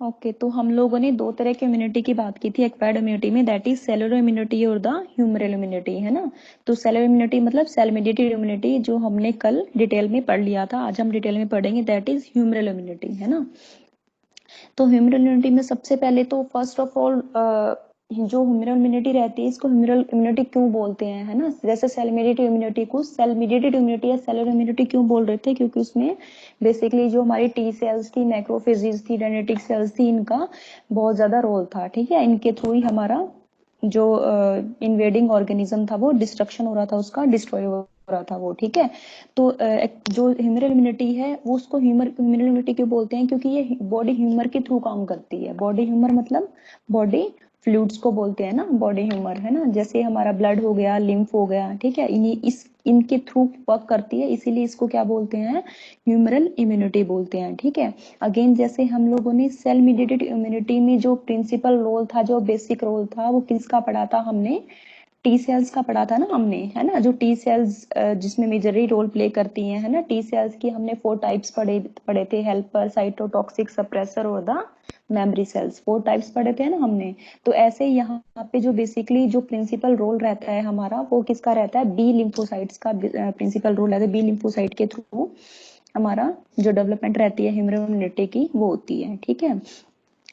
Okay, तो हम लोगों ने दो तरह की इम्यूनिटी की बात की थी एक्वायर्ड इम्यूनिटी में, दैट इज सेलुलर इम्यूनिटी और द ह्यूमरल इम्यूनिटी, है ना। तो सेलुलर इम्यूनिटी मतलब सेल मेडिएटेड इम्यूनिटी, जो हमने कल डिटेल में पढ़ लिया था, आज हम डिटेल में पढ़ेंगे, दैट इज ह्यूमरल इम्यूनिटी, है ना। तो ह्यूमरल इम्यूनिटी में सबसे पहले तो फर्स्ट ऑफ ऑल जो ह्यूमरल इम्यूनिटी रहती है, इसको ह्यूमरल इम्यूनिटी क्यों बोलते हैं, है ना। जैसे सेल मेडिएटेड इम्यूनिटी को सेल मेडिएटेड इम्यूनिटी या सेलुलर इम्यूनिटी क्यों बोल रहे थे, क्योंकि उसमें बेसिकली जो हमारी टी सेल्स थी, मैक्रोफेजेस थी, डेंड्रिटिक सेल्स थी, इनका बहुत ज्यादा रोल था, ठीक है। इनके थ्रू ही हमारा जो इन्वेडिंग ऑर्गेनिज्म था वो डिस्ट्रक्शन हो रहा था, उसका डिस्ट्रॉय हो रहा था वो, ठीक है। तो जो ह्यूमरल इम्यूनिटी है वो उसको ह्यूमरल इम्यूनिटी क्यों बोलते हैं, क्योंकि ये बॉडी ह्यूमर के थ्रू काम करती है। बॉडी ह्यूमर मतलब बॉडी फ्लूइड्स को बोलते हैं ना, बॉडी ह्यूमर, है ना। जैसे हमारा ब्लड हो गया, लिम्फ हो गया, ठीक है, इनके थ्रू वर्क करती है, इसीलिए इसको क्या बोलते हैं, ह्यूमरल इम्यूनिटी बोलते हैं, ठीक है। अगेन जैसे हम लोगों ने सेल मीडिएटेड इम्यूनिटी में जो प्रिंसिपल रोल था, जो बेसिक रोल था, वो किसका पढ़ा था हमने, टी सेल्स का पढ़ा था ना हमने, है ना। जो टी सेल्स जिसमें मेजरली रोल प्ले करती हैं, है ना, टी सेल्स की हमने 4 टाइप्स पढ़े पढ़े थे, हेल्पर, साइटोटॉक्सिक, सप्रेसर और द मेमोरी सेल्स, 4 टाइप्स पढ़े थे ना हमने। तो ऐसे यहाँ पे जो बेसिकली जो प्रिंसिपल रोल रहता है हमारा, वो किसका रहता है, बी लिम्फोसाइट्स का प्रिंसिपल रोल रहता है। बी लिम्फोसाइट के थ्रू हमारा जो डेवलपमेंट रहती है ह्यूमरल इम्यूनिटी की, वो होती है, ठीक है।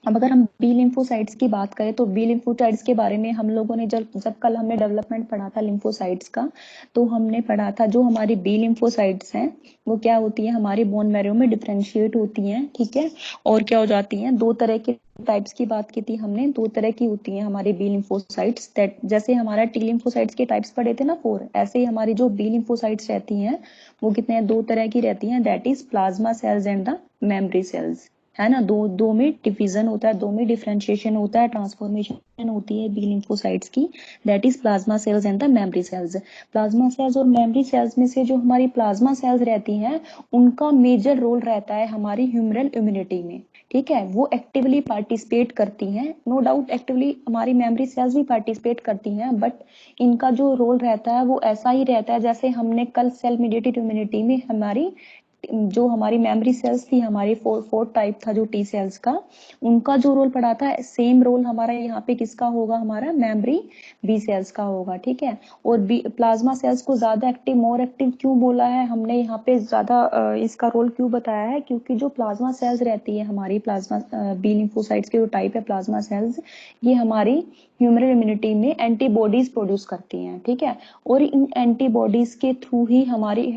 अब अगर हम बी लिम्फोसाइट्स की बात करें, तो बी लिम्फोसाइट्स के बारे में हम लोगों ने जब जब कल हमने डेवलपमेंट पढ़ा था लिम्फोसाइट्स का, तो हमने पढ़ा था जो हमारी बी लिम्फोसाइट्स हैं वो क्या होती है, हमारी बोन मैरो में डिफरेंशिएट होती हैं, ठीक है। और क्या हो जाती हैं, दो तरह की टाइप्स की बात की थी हमने, दो तरह की होती हैं हमारी बी लिम्फोसाइट्स, दैट जैसे हमारा टी लिम्फोसाइट्स के टाइप्स पढ़े थे ना 4, ऐसे ही हमारी जो बी लिम्फोसाइट्स रहती हैं वो कितने, दो तरह की रहती हैं, that is plasma sales and the memory sales, है ना। दो दो में डिफिजन होता है, दो में डिफरेंशिएशन होता है, ट्रांसफॉर्मेशन होती है बी लिम्फोसाइट्स की, that is plasma sales and the memory sales. Plasma cells और मेमोरी सेल्स में से जो हमारी प्लाज्मा सेल्स रहती हैं, उनका मेजर रोल रहता है हमारी ह्यूमरल इम्यूनिटी में, ठीक है। वो एक्टिवली पार्टिसिपेट करती हैं, नो डाउट एक्टिवली हमारी मेमोरी सेल्स भी पार्टिसिपेट करती हैं, बट इनका जो रोल रहता है वो ऐसा ही रहता है जैसे हमने कल सेल मीडिएटेड इम्यूनिटी में हमारी जो हमारी मेमोरी सेल्स थी, हमारी फोर टाइप था जो टी सेल्स का, उनका जो रोल पड़ा था, सेम रोल हमारा यहाँ पे किसका होगा, हमारा मेमोरी बी सेल्स का होगा, ठीक है। और बी प्लाज्मा सेल्स को ज्यादा एक्टिव, मोर एक्टिव क्यों बोला है हमने यहाँ पे, ज्यादा इसका रोल क्यों बताया है, क्योंकि जो प्लाज्मा सेल्स रहती है हमारी, प्लाज्मा बी लिम्फोसाइट्स के जो टाइप है प्लाज्मा सेल्स, ये हमारी ह्यूमरल इम्यूनिटी में एंटीबॉडीज प्रोड्यूस करती हैं, ठीक है। और इन एंटीबॉडीज के थ्रू ही हमारी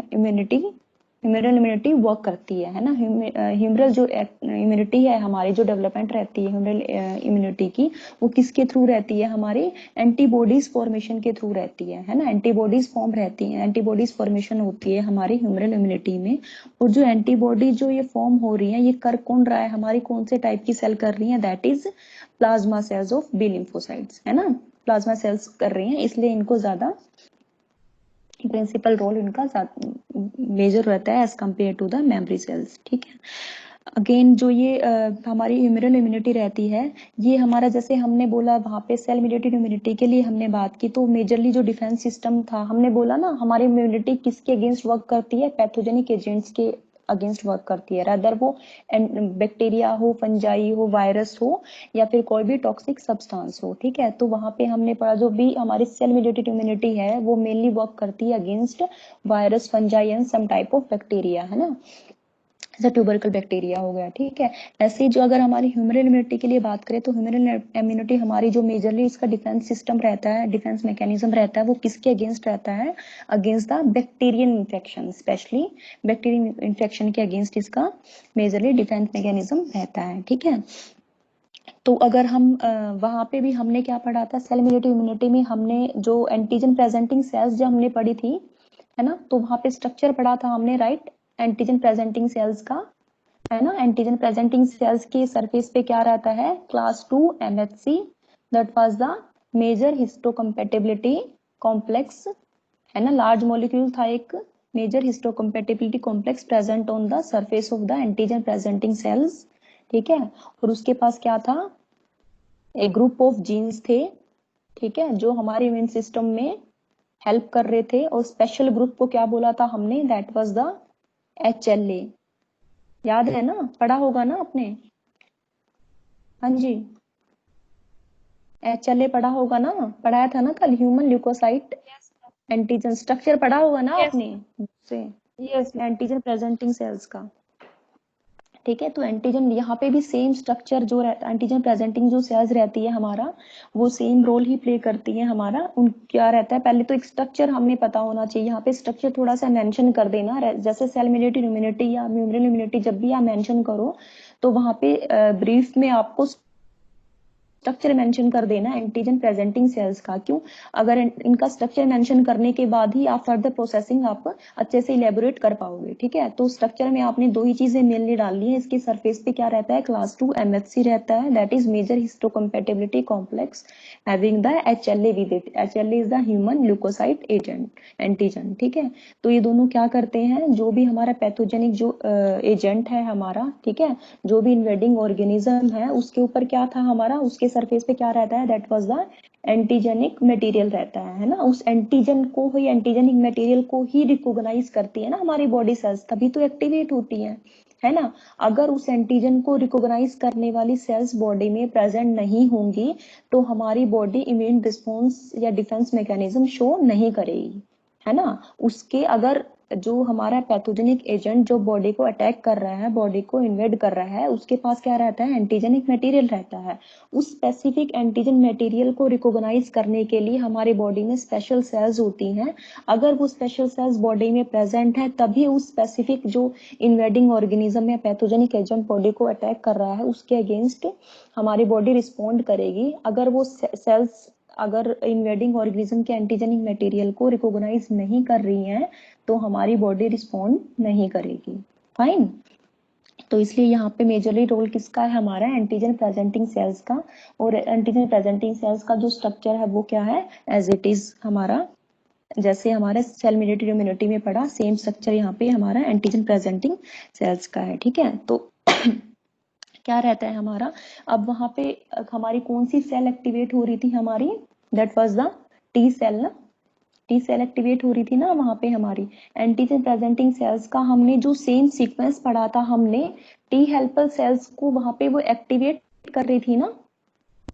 ह्यूमरल इम्यूनिटी वर्क करती है ना। ह्यूमरल जो इम्यूनिटी है हमारी, जो डेवलपमेंट रहती है ह्यूमरल इम्यूनिटी की, वो किसके थ्रू रहती है, हमारे एंटीबॉडीज फॉर्मेशन के थ्रू रहती है ना। एंटीबॉडीज फॉर्म रहती है, एंटीबॉडीज फॉर्मेशन होती है हमारी ह्यूमरल इम्यूनिटी में। और जो एंटीबॉडी जो ये फॉर्म हो रही है, ये कर कौन रहा है, हमारी कौन से टाइप की सेल कर रही है, that is plasma cells of B lymphocytes, है ना। प्लाज्मा सेल्स कर रही हैं, इसलिए इनको ज्यादा प्रिंसिपल रोल इनका मेजर रहता है as compare to the memory cells, ठीक है। अगेन जो ये हमारी ह्यूमरल इम्यूनिटी रहती है, ये हमारा जैसे हमने बोला वहां पे सेल मीडिएटेड इम्यूनिटी के लिए हमने बात की, तो मेजरली जो डिफेंस सिस्टम था, हमने बोला ना हमारी इम्यूनिटी किसके अगेंस्ट वर्क करती है, पैथोजेनिक एजेंट्स के अगेंस्ट वर्क करती है, रादर वो बैक्टीरिया हो, फंजाई हो, वायरस हो, या फिर कोई भी टॉक्सिक सब्सटेंस हो, ठीक है। तो वहां पे हमने पढ़ा जो भी हमारी सेल मीडिएटेड इम्यूनिटी है वो मेनली वर्क करती है against virus, fungi and some type of bacteria, है ना, जैसे ट्यूबरकल बैक्टीरिया हो गया, ठीक है। ऐसे ही जो अगर हमारी ह्यूमरल इम्यूनिटी के लिए बात करें, तो ह्यूमरल इम्यूनिटी हमारी जो मेजरली इसका डिफेंस सिस्टम रहता है, डिफेंस मैकेनिज्म रहता है, वो किसके अगेंस्ट रहता है, against the Bactrian infection, specially Bactrian infection के अगेंस्ट इसका मेजरली डिफेंस मैकेनिज्म रहता है, ठीक है। तो अगर हम वहां पे भी हमने क्या पढ़ा था, सेल मीडिएटेड इम्यूनिटी में हमने जो एंटीजन प्रेजेंटिंग सेल्स जो हमने पढ़ी थी, है ना, तो वहां पे स्ट्रक्चर पढ़ा था हमने, राइट। एंटीजन प्रेजेंटिंग सेल्स का, है ना, एंटीजन प्रेजेंटिंग सेल्स के सरफेस पे क्या रहता है, class 2 MHC, that was the major histocompatibility complex, है ना, लार्ज मॉलिक्यूल था एक major histocompatibility complex present on the surface of the antigen presenting cells, ठीक है। और उसके पास क्या था, एक ग्रुप ऑफ जीन्स थे, ठीक है, जो हमारे इम्यून सिस्टम में हेल्प कर रहे थे। और स्पेशल ग्रुप को क्या बोला था हमने, दैट वाज द HLA, याद है ना, पढ़ा होगा ना आपने। हाँ जी, HLA पढ़ा होगा ना, पढ़ाया था ना कल, human leukocyte yes antigen structure पढ़ा होगा ना यस आपने से, यस। एंटीजन प्रेजेंटिंग सेल्स का। ठीक है, तो एंटीजन यहाँ पे भी सेम स्ट्रक्चर जो रहता है, एंटीजन प्रेजेंटिंग जो सेल्स रहती है हमारा, वो सेम रोल ही प्ले करती है हमारा। उन क्या रहता है, पहले तो एक स्ट्रक्चर हमें पता होना चाहिए, यहाँ पे स्ट्रक्चर थोड़ा सा मेंशन कर देना, जैसे सेल मेडिएटेड इम्यूनिटी या ह्यूमरल इम्यूनिटी जब भी आप मेंशन करो, तो वहां पे ब्रीफ में आपको स्ट्रक्चर मेंशन कर देना एंटीजन प्रेजेंटिंग सेल्स का। क्यों? अगर इनका स्ट्रक्चर मेंशन करने के बाद ही आप फर्दर प्रोसेसिंग आप अच्छे से इलेबोरेट कर पाओगे। ठीक है, तो स्ट्रक्चर में आपने दो ही चीजें मेनली डालनी है। इसके सरफेस पे क्या रहता है, क्लास 2 MHC रहता है, that is major histocompatibility complex having the HLA with it. HLA is the human leukocyte agent antigen. ठीक है, तो ये दोनों क्या करते हैं, जो भी हमारा पैथोजेनिक जो एजेंट है हमारा, ठीक है, जो भी इन्वेडिंग ऑर्गेनिज्म है उसके ऊपर क्या था हमारा, उसके सरफेस पे क्या रहता है, that was the antigenic material रहता है ना। उस एंटीजन को ही, एंटीजेनिक मटेरियल को ही रिकॉग्नाइज करती है ना हमारी बॉडी सेल्स, तभी तो एक्टिवेट होती है ना। अगर उस एंटीजन को रिकॉग्नाइज करने वाली सेल्स बॉडी में प्रेजेंट नहीं होंगी, तो हमारी बॉडी इम्यून रिस्पॉन्स या डिफेंस मैकेनिज्म शो नहीं करेगी, है ना। उसके अगर जो हमारा पैथोजेनिक एजेंट जो बॉडी को अटैक कर रहा है, बॉडी को इन्वेड कर रहा है, उसके पास क्या रहता है, एंटीजेनिक मटेरियल रहता है। उस स्पेसिफिक एंटीजन मटेरियल को रिकॉग्नाइज करने के लिए हमारी बॉडी में स्पेशल सेल्स होती हैं। अगर वो स्पेशल सेल्स बॉडी में प्रेजेंट है, तभी उस स्पेसिफिक जो इन्वेडिंग ऑर्गेनिज्म या पैथोजेनिक एजेंट बॉडी को अटैक कर रहा है उसके अगेंस्ट हमारी बॉडी रिस्पॉन्ड करेगी। अगर वो सेल्स, अगर इन्वेडिंग ऑर्गेनिज्म के एंटीजेनिक मटेरियल को रिकॉग्नाइज नहीं कर रही हैं, तो हमारी बॉडी रिस्पॉन्ड नहीं करेगी। फाइन। तो इसलिए यहाँ पे मेजरली रोल किसका है, हमारा एंटीजन प्रेजेंटिंग सेल्स का। और एंटीजन प्रेजेंटिंग सेल्स का जो स्ट्रक्चर है वो क्या है, एज इट इज हमारा, जैसे हमारे सेल मेडिएटेड इम्यूनिटी में पढ़ा, सेम स्ट्रक्चर यहाँ पे हमारा एंटीजन प्रेजेंटिंग सेल्स का है। ठीक है, तो क्या रहता है हमारा, अब वहां पे हमारी कौन सी सेल एक्टिवेट हो रही थी हमारी, that was the T cell ना। टी सेल एक्टिवेट हो रही थी ना वहां पे हमारी एंटीजन प्रेजेंटिंग सेल्स का। हमने जो सेम सीक्वेंस पढ़ा था, हमने टी हेल्पर सेल्स को वहां पे वो एक्टिवेट कर रही थी ना।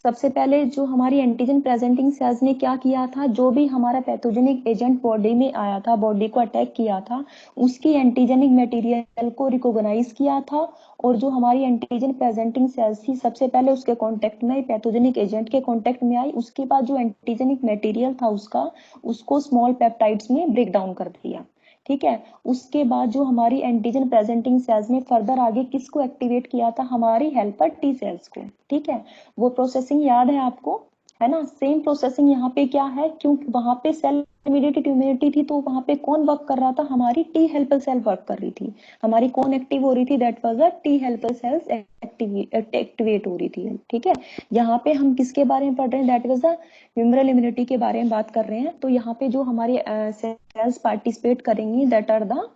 सबसे पहले जो हमारी एंटीजन प्रेजेंटिंग सेल्स ने क्या किया था, जो भी हमारा पैथोजेनिक एजेंट बॉडी में आया था, बॉडी को अटैक किया था, उसकी एंटीजेनिक मटेरियल को रिकॉग्नाइज किया था। और जो हमारी एंटीजन प्रेजेंटिंग सेल्स थी, सबसे पहले उसके कांटेक्ट में, पैथोजेनिक एजेंट के कांटेक्ट में आई। उसके बाद जो एंटीजेनिक मटेरियल था उसका, उसको स्मॉल पेप्टाइड्स में ब्रेक डाउन कर दिया। ठीक है, उसके बाद जो हमारी एंटीजन प्रेजेंटिंग सेल्स ने फर्दर आगे किसको एक्टिवेट किया था, हमारी हेल्पर टी सेल्स को। ठीक है, वो प्रोसेसिंग याद है आपको, है ना। सेम प्रोसेसिंग यहाँ पे क्या है, क्योंकि वहां पे सेल इमीडिएट इम्यूनिटी थी, तो वहां पे कौन वर्क कर रहा था, हमारी टी हेल्पर सेल वर्क कर रही थी। हमारी कौन एक्टिव हो रही थी, that was the T helper cells activate हो रही थी। ठीक है, यहाँ पे हम किसके बारे में पढ़ रहे हैं, that was the humoral immunity के बारे में बात कर रहे हैं। तो यहाँ पे जो हमारी सेल्स पार्टिसिपेट करेंगी, that are the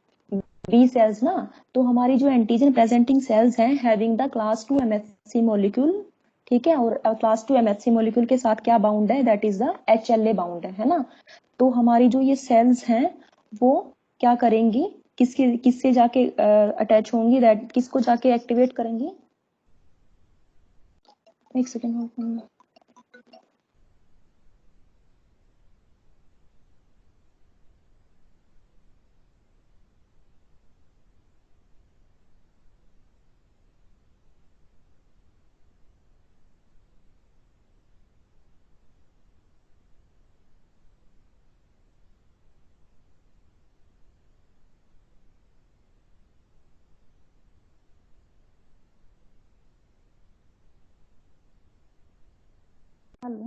B cells ना। तो हमारी जो एंटीजन प्रेजेंटिंग सेल्स हैं, having the class 2 MHC molecule. ठीक है, और क्लास 2 MHC मॉलिक्यूल के साथ क्या बाउंड है, that is the HLA bound है ना। तो हमारी जो ये सेल्स हैं, वो क्या करेंगी, किसके किससे जाके अटैच होंगी, दैट किसको जाके एक्टिवेट करेंगी। एक सेकेंड होल्ड करना। Hello,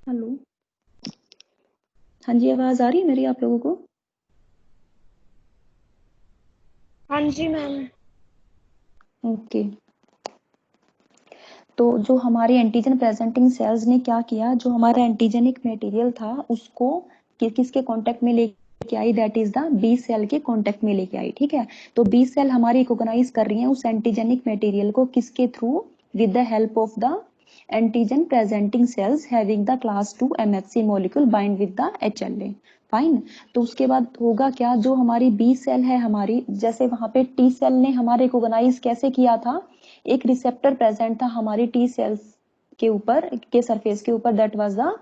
hello. हाँ जी, आवाज आ रही है मेरी आप लोगों को। हाँ जी मैम। ओके, तो जो हमारी एंटीजन प्रेजेंटिंग सेल्स ने क्या किया, जो हमारा एंटीजेनिक मटेरियल था उसको किसके कांटेक्ट में लेके आई, that is the B cell के कांटेक्ट में लेके आई। ठीक है, तो बी सेल हमारी रिकॉग्नाइज कर रही है उस एंटीजेनिक मटेरियल को, किसके through, with the help of the antigen presenting sales having the class 2 MHC molecule bind with the HLA। Fine. तो उसके बाद होगा क्या, जो हमारी बी सेल है हमारी, जैसे वहां पे टी सेल ने हमारे रिकॉग्नाइज कैसे किया था, एक रिसेप्टर प्रेजेंट था हमारी टी सेल्स के ऊपर के सरफेस के ऊपर, दैट वाज द,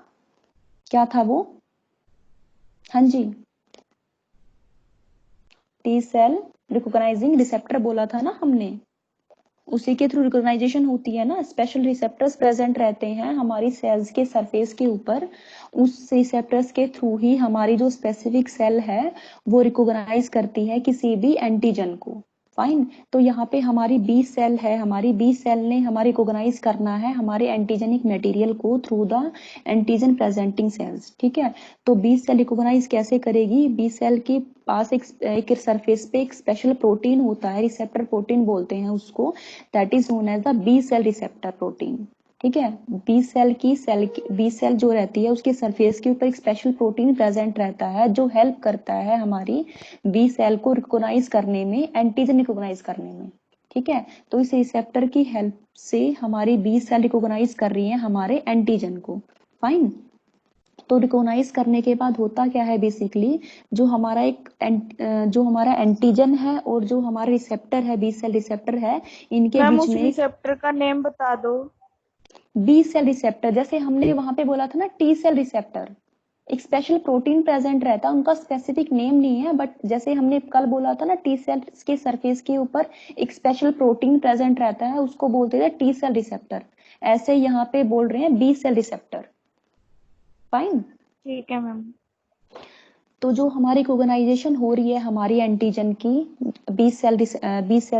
क्या था वो, हाँ जी, टी सेल रिकॉग्नाइजिंग रिसेप्टर बोला था ना हमने, उसी के थ्रू रिकॉग्नाइजेशन होती है ना, स्पेशल रिसेप्टर्स प्रेजेंट रहते हैं हमारी सेल्स के सरफेस के ऊपर, उस रिसेप्टर्स के थ्रू ही हमारी जो स्पेसिफिक सेल है वो रिकॉग्नाइज करती है किसी भी एंटीजन को। फाइन। तो यहाँ पे हमारी बी सेल है, हमारी बी सेल ने हमारी रिकॉग्नाइज करना है हमारे एंटीजेनिक मटेरियल को through the antigen presenting cells, ठीक है। तो बी सेल रिकॉग्नाइज कैसे करेगी, बी सेल के पास एक सरफेस पे एक स्पेशल प्रोटीन होता है, रिसेप्टर प्रोटीन बोलते हैं उसको, that is known as the B cell receptor protein, ठीक है। बी सेल जो रहती है उसके सरफेस के ऊपर एक स्पेशल प्रोटीन प्रेजेंट रहता है जो हेल्प करता है हमारी बी सेल को रिकॉग्नाइज करने में, एंटीजन रिकॉग्नाइज करने में, ठीक है। तो इस रिसेप्टर की हेल्प से हमारी बी सेल रिकॉग्नाइज कर रही है हमारे एंटीजन को। फाइन। तो रिकॉग्नाइज करने के बाद होता क्या है बेसिकली, जो हमारा जो हमारा एंटीजन है और जो हमारा रिसेप्टर है, बी सेल रिसेप्टर है, इनके मैम बीच उस में एक रिसेप्टर का नेम बता दो। बी सेल रिसेप्टर, जैसे हमने वहां पे बोला था ना टी सेल रिसेप्टर, एक स्पेशल प्रोटीन प्रेजेंट रहता है, उनका स्पेसिफिक नेम नहीं है, बट जैसे हमने कल बोला था ना टी सेल्स के सरफेस के ऊपर एक स्पेशल प्रोटीन प्रेजेंट रहता है, उसको बोलते थे टी सेल रिसेप्टर, ऐसे यहाँ पे बोल रहे हैं बी सेल रिसेप्टर। फाइन। ठीक है मैम। तो जो हमारी रिकॉग्नाइजेशन हो रही है हमारी एंटीजन की बी सेल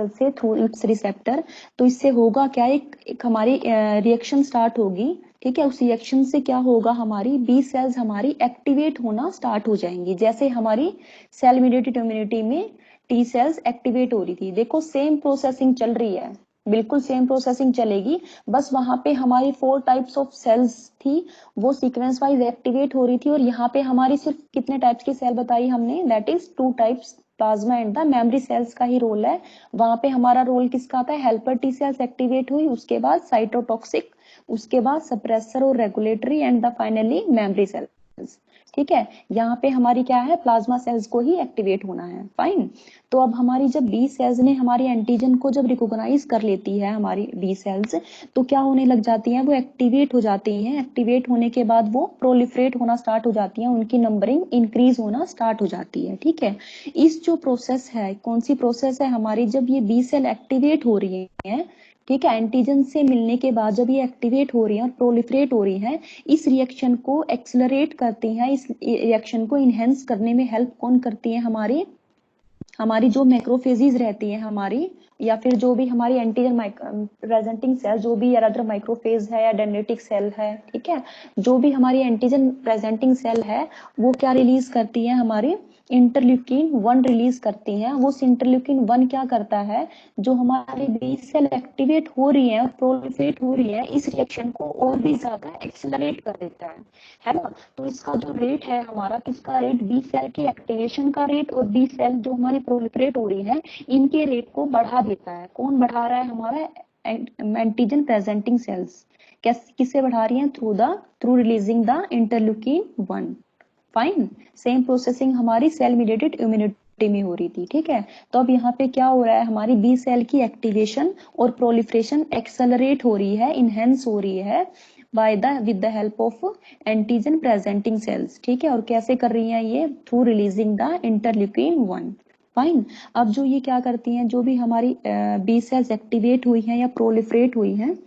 से थ्रू इट्स रिसेप्टर, तो इससे होगा क्या, एक हमारी रिएक्शन स्टार्ट होगी, ठीक है। उस रिएक्शन से क्या होगा, हमारी बी सेल्स हमारी एक्टिवेट होना स्टार्ट हो जाएंगी, जैसे हमारी सेल मीडिएटेड इम्यूनिटी में टी सेल्स एक्टिवेट हो रही थी, देखो सेम प्रोसेसिंग चल रही है, बिल्कुल सेम प्रोसेसिंग चलेगी, बस वहां पे हमारी 4 टाइप्स ऑफ सेल्स थी, वो सीक्वेंस वाइज एक्टिवेट हो रही थी, और यहाँ पे हमारी सिर्फ कितने टाइप्स की सेल बताई हमने, that is 2 types, plasma and the memory sales का ही रोल है। वहां पे हमारा रोल किसका आता है, हेल्पर टी सेल्स एक्टिवेट हुई, उसके बाद साइटोटॉक्सिक, उसके बाद सप्रेसर और regulatory, and the finally memory cells, ठीक है। यहाँ पे हमारी क्या है, प्लाज्मा सेल्स को ही एक्टिवेट होना है। फाइन। तो अब हमारी जब बी सेल्स ने हमारी एंटीजन को जब रिकॉग्नाइज कर लेती है हमारी बी सेल्स, तो क्या होने लग जाती हैं, वो एक्टिवेट हो जाती हैं, एक्टिवेट होने के बाद वो प्रोलिफरेट होना स्टार्ट हो जाती हैं, उनकी नंबरिंग इंक्रीज होना स्टार्ट हो जाती है, ठीक है। इस जो प्रोसेस है, कौन सी प्रोसेस है हमारी, जब ये बी सेल एक्टिवेट हो रही है, ठीक है, एंटीजन से मिलने के बाद जब ये एक्टिवेट हो रही है और प्रोलिफरेट हो रही है, इस रिएक्शन को एक्सलरेट करती हैं, इस रिएक्शन को इनहेंस करने में हेल्प कौन करती है, हमारी हमारी जो मैक्रोफेजेस रहती है हमारी, या फिर जो भी हमारी एंटीजन प्रेजेंटिंग सेल, जो भी या अदर माइक्रोफेज है या डेंड्रिटिक सेल है, ठीक है, जो भी हमारी एंटीजन प्रेजेंटिंग सेल है, वो क्या रिलीज करती है, हमारी इंटरल्यूकिन 1 रिलीज करती हैं। वो इंटरल्यूकिन 1 क्या करता है, जो हमारी बी सेल एक्टिवेट हो रही है और प्रोलिफरेट हो रही है, इस रिएक्शन को और भी ज्यादा एक्सेलरेट कर देता है ना। तो इसका जो रेट है हमारा, किसका रेट, बी सेल की एक्टिवेशन का रेट और बी सेल जो हमारी प्रोलिफरेट हो रही है, इनके रेट को बढ़ा देता है। कौन बढ़ा रहा है, हमारा एंटीजन प्रेजेंटिंग सेल्स, किससे बढ़ा रही है, through releasing the interleukin 1। Fine. Same processing हमारी सेल मीडिएटेड इम्यूनिटी में हो रही थी, ठीक है। तो अब यहाँ पे क्या हो रहा है, हमारी बी सेल की एक्टिवेशन और प्रोलिफरेशन एक्सेलरेट हो रही है, इनहेंस हो रही है by the with the help of antigen presenting cells, ठीक है। और कैसे कर रही हैं ये, through releasing the interleukin 1। Fine. अब जो ये क्या करती हैं, जो भी हमारी बी सेल्स एक्टिवेट हुई हैं या प्रोलिफरेट हुई हैं,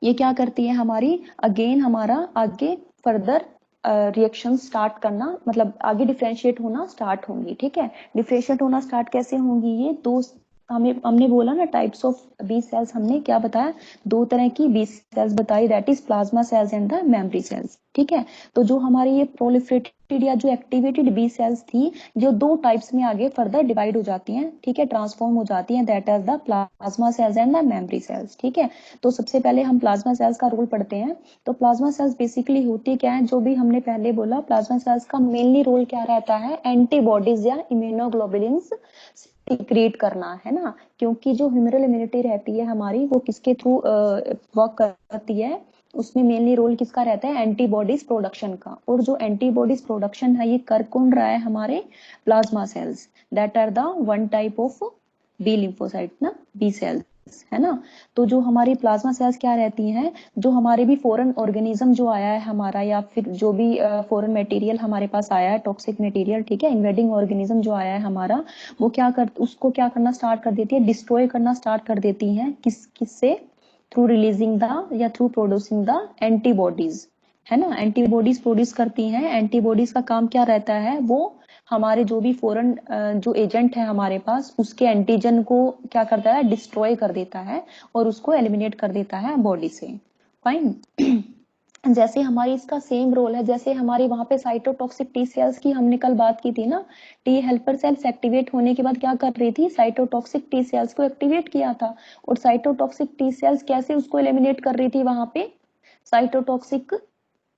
ये क्या करती है हमारी, अगेन हमारा आगे फर्दर रिएक्शन स्टार्ट करना, मतलब आगे डिफ्रेंशिएट होना स्टार्ट होंगी, ठीक है। डिफ्रेंशिएट होना स्टार्ट कैसे होंगी, ये दो, हमने बोला ना टाइप्स ऑफ बी सेल्स, हमने क्या बताया, 2 तरह की बी सेल्स बताई, that is plasma sales and the memory cells, ठीक है। तो जो हमारी ये प्रोलिफरेटेड या जो एक्टिवेटेड बी सेल्स थी, जो 2 टाइप्स में आगे फर्दर डिवाइड हो जाती हैं, ठीक है, ट्रांसफॉर्म हो जाती हैं, that is the plasma cells and the memory cells, ठीक है। तो सबसे पहले हम प्लाज्मा सेल्स का रोल पढ़ते हैं। तो प्लाज्मा सेल्स बेसिकली होती क्या है, जो भी हमने पहले बोला, प्लाज्मा सेल्स का मेनली रोल क्या रहता है, एंटीबॉडीज या इम्यूनोग्लोबुलिन्स सीक्रेट करना, है ना। क्योंकि जो ह्यूमरल इम्यूनिटी रहती है हमारी, वो किसके थ्रू वर्क करती है, उसमें मेनली रोल किसका रहता है, एंटीबॉडीज प्रोडक्शन का। और जो एंटीबॉडीज प्रोडक्शन है ये कर कौन रहा है, हमारे plasma cells, that are the one type of B lymphocyte ना, बी सेल्स, है ना। तो जो हमारी प्लाज्मा सेल्स क्या रहती हैं, जो हमारे भी फॉरेन ऑर्गेनिज्म जो आया है हमारा, या फिर जो भी फॉरेन मटेरियल हमारे पास आया है, टॉक्सिक मटेरियल, ठीक है, इन्वेडिंग ऑर्गेनिज्म जो आया है हमारा, वो क्या कर, उसको क्या करना स्टार्ट कर देती है, डिस्ट्रॉय करना स्टार्ट कर देती हैं, किससे, थ्रू रिलीजिंग द या थ्रू प्रोड्यूसिंग द एंटीबॉडीज, है ना। एंटीबॉडीज प्रोड्यूस करती हैं। एंटीबॉडीज का काम क्या रहता है, वो हमारे जो भी फॉरेन जो एजेंट है हमारे पास, उसके एंटीजन को क्या करता है, डिस्ट्रॉय कर देता है और उसको एलिमिनेट कर देता है बॉडी से। फाइन। जैसे हमारी इसका सेम रोल है, जैसे हमारी वहां पे साइटोटॉक्सिक टी सेल्स की हमने कल बात की थी ना, टी हेल्पर सेल्स एक्टिवेट होने के बाद क्या कर रही थी, साइटोटॉक्सिक टी सेल्स को एक्टिवेट किया था। और साइटोटॉक्सिक टी सेल्स कैसे उसको एलिमिनेट कर रही थी, वहां पे साइटोटॉक्सिक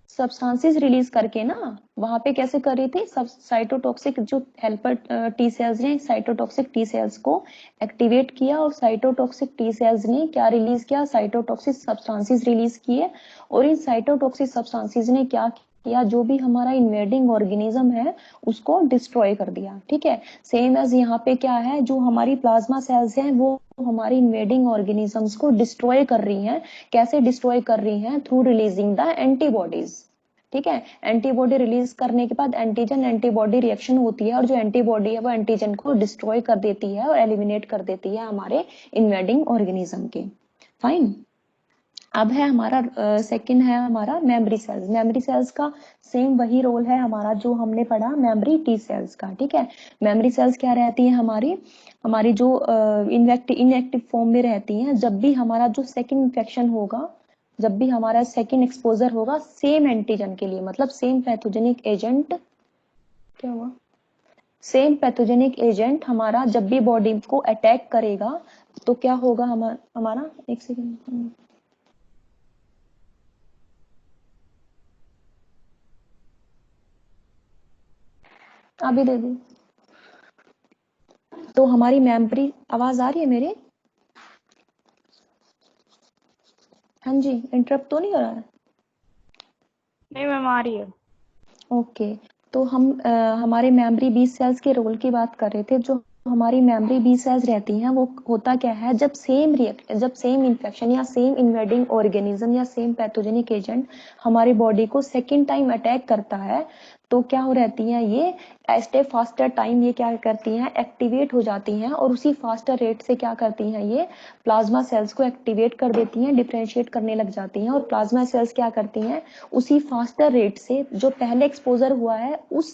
सब्सटेंसेस रिलीज करके ना, वहां पे कैसे कर रही थी, सब साइटोटॉक्सिक जो हेल्पर टी सेल्स ने साइटोटॉक्सिक टी सेल्स को एक्टिवेट किया, और साइटोटॉक्सिक टी सेल्स ने क्या रिलीज किया, साइटोटॉक्सिक सब्सटेंसेस रिलीज किए। और इन साइटोटॉक्सिक सब्सटेंसेस ने क्या किया, जो भी हमारा इन्वेडिंग ऑर्गेनिज्म है उसको डिस्ट्रॉय कर दिया, ठीक है। सेम एज यहाँ पे क्या है, जो हमारी प्लाज्मा सेल्स हैं वो हमारी इन्वेडिंग ऑर्गेनिजम्स को डिस्ट्रॉय कर रही हैं। कैसे डिस्ट्रॉय कर रही हैं, थ्रू रिलीजिंग द एंटीबॉडीज, ठीक है। एंटीबॉडी रिलीज करने के बाद एंटीजन एंटीबॉडी रिएक्शन होती है, और जो एंटीबॉडी है वो एंटीजन को डिस्ट्रॉय कर देती है और एलिमिनेट कर देती है हमारे इन्वेडिंग ऑर्गेनिज्म के। फाइन। अब है हमारा सेकंड है हमारा मेमोरी सेल्स। मेमोरी सेल्स का सेम वही रोल है हमारा जो हमने पढ़ा मेमोरी टी सेल्स का, ठीक है। मेमोरी सेल्स क्या रहती है हमारी, हमारी जो इनएक्टिव फॉर्म में रहती हैं। जब भी हमारा जो सेकंड इन्फेक्शन होगा, जब भी हमारा सेकंड एक्सपोजर होगा सेम एंटीजन के लिए, मतलब सेम पैथोजेनिक एजेंट, क्या हुआ, सेम पैथोजेनिक एजेंट हमारा जब भी बॉडी को अटैक करेगा, तो क्या होगा, हमारा एक सेकेंड, अभी दे दी। तो हमारी मेमोरी, आवाज आ रही है मेरी, हाँ जी, इंटरप्ट तो नहीं हो रहा है, नहीं मैम आ रही है। ओके। तो हम हमारे मेमोरी बी सेल्स के रोल की बात कर रहे थे। जो हमारी मेमोरी बी सेल्स रहती हैं वो होता क्या है, जब सेम इन्फेक्शन या सेम इन्वेडिंग ऑर्गेनिज्म या सेम पैथोजेनिक एजेंट हमारी बॉडी को सेकेंड टाइम अटैक करता है, तो क्या हो रहती हैं ये, एट ए फास्टर टाइम ये क्या करती हैं, एक्टिवेट हो जाती हैं, और उसी फास्टर रेट से क्या करती हैं ये प्लाज्मा सेल्स को एक्टिवेट कर देती हैं, डिफरेंशिएट करने लग जाती हैं। और प्लाज्मा सेल्स क्या करती हैं, उसी फास्टर रेट से जो पहले एक्सपोजर हुआ है, उस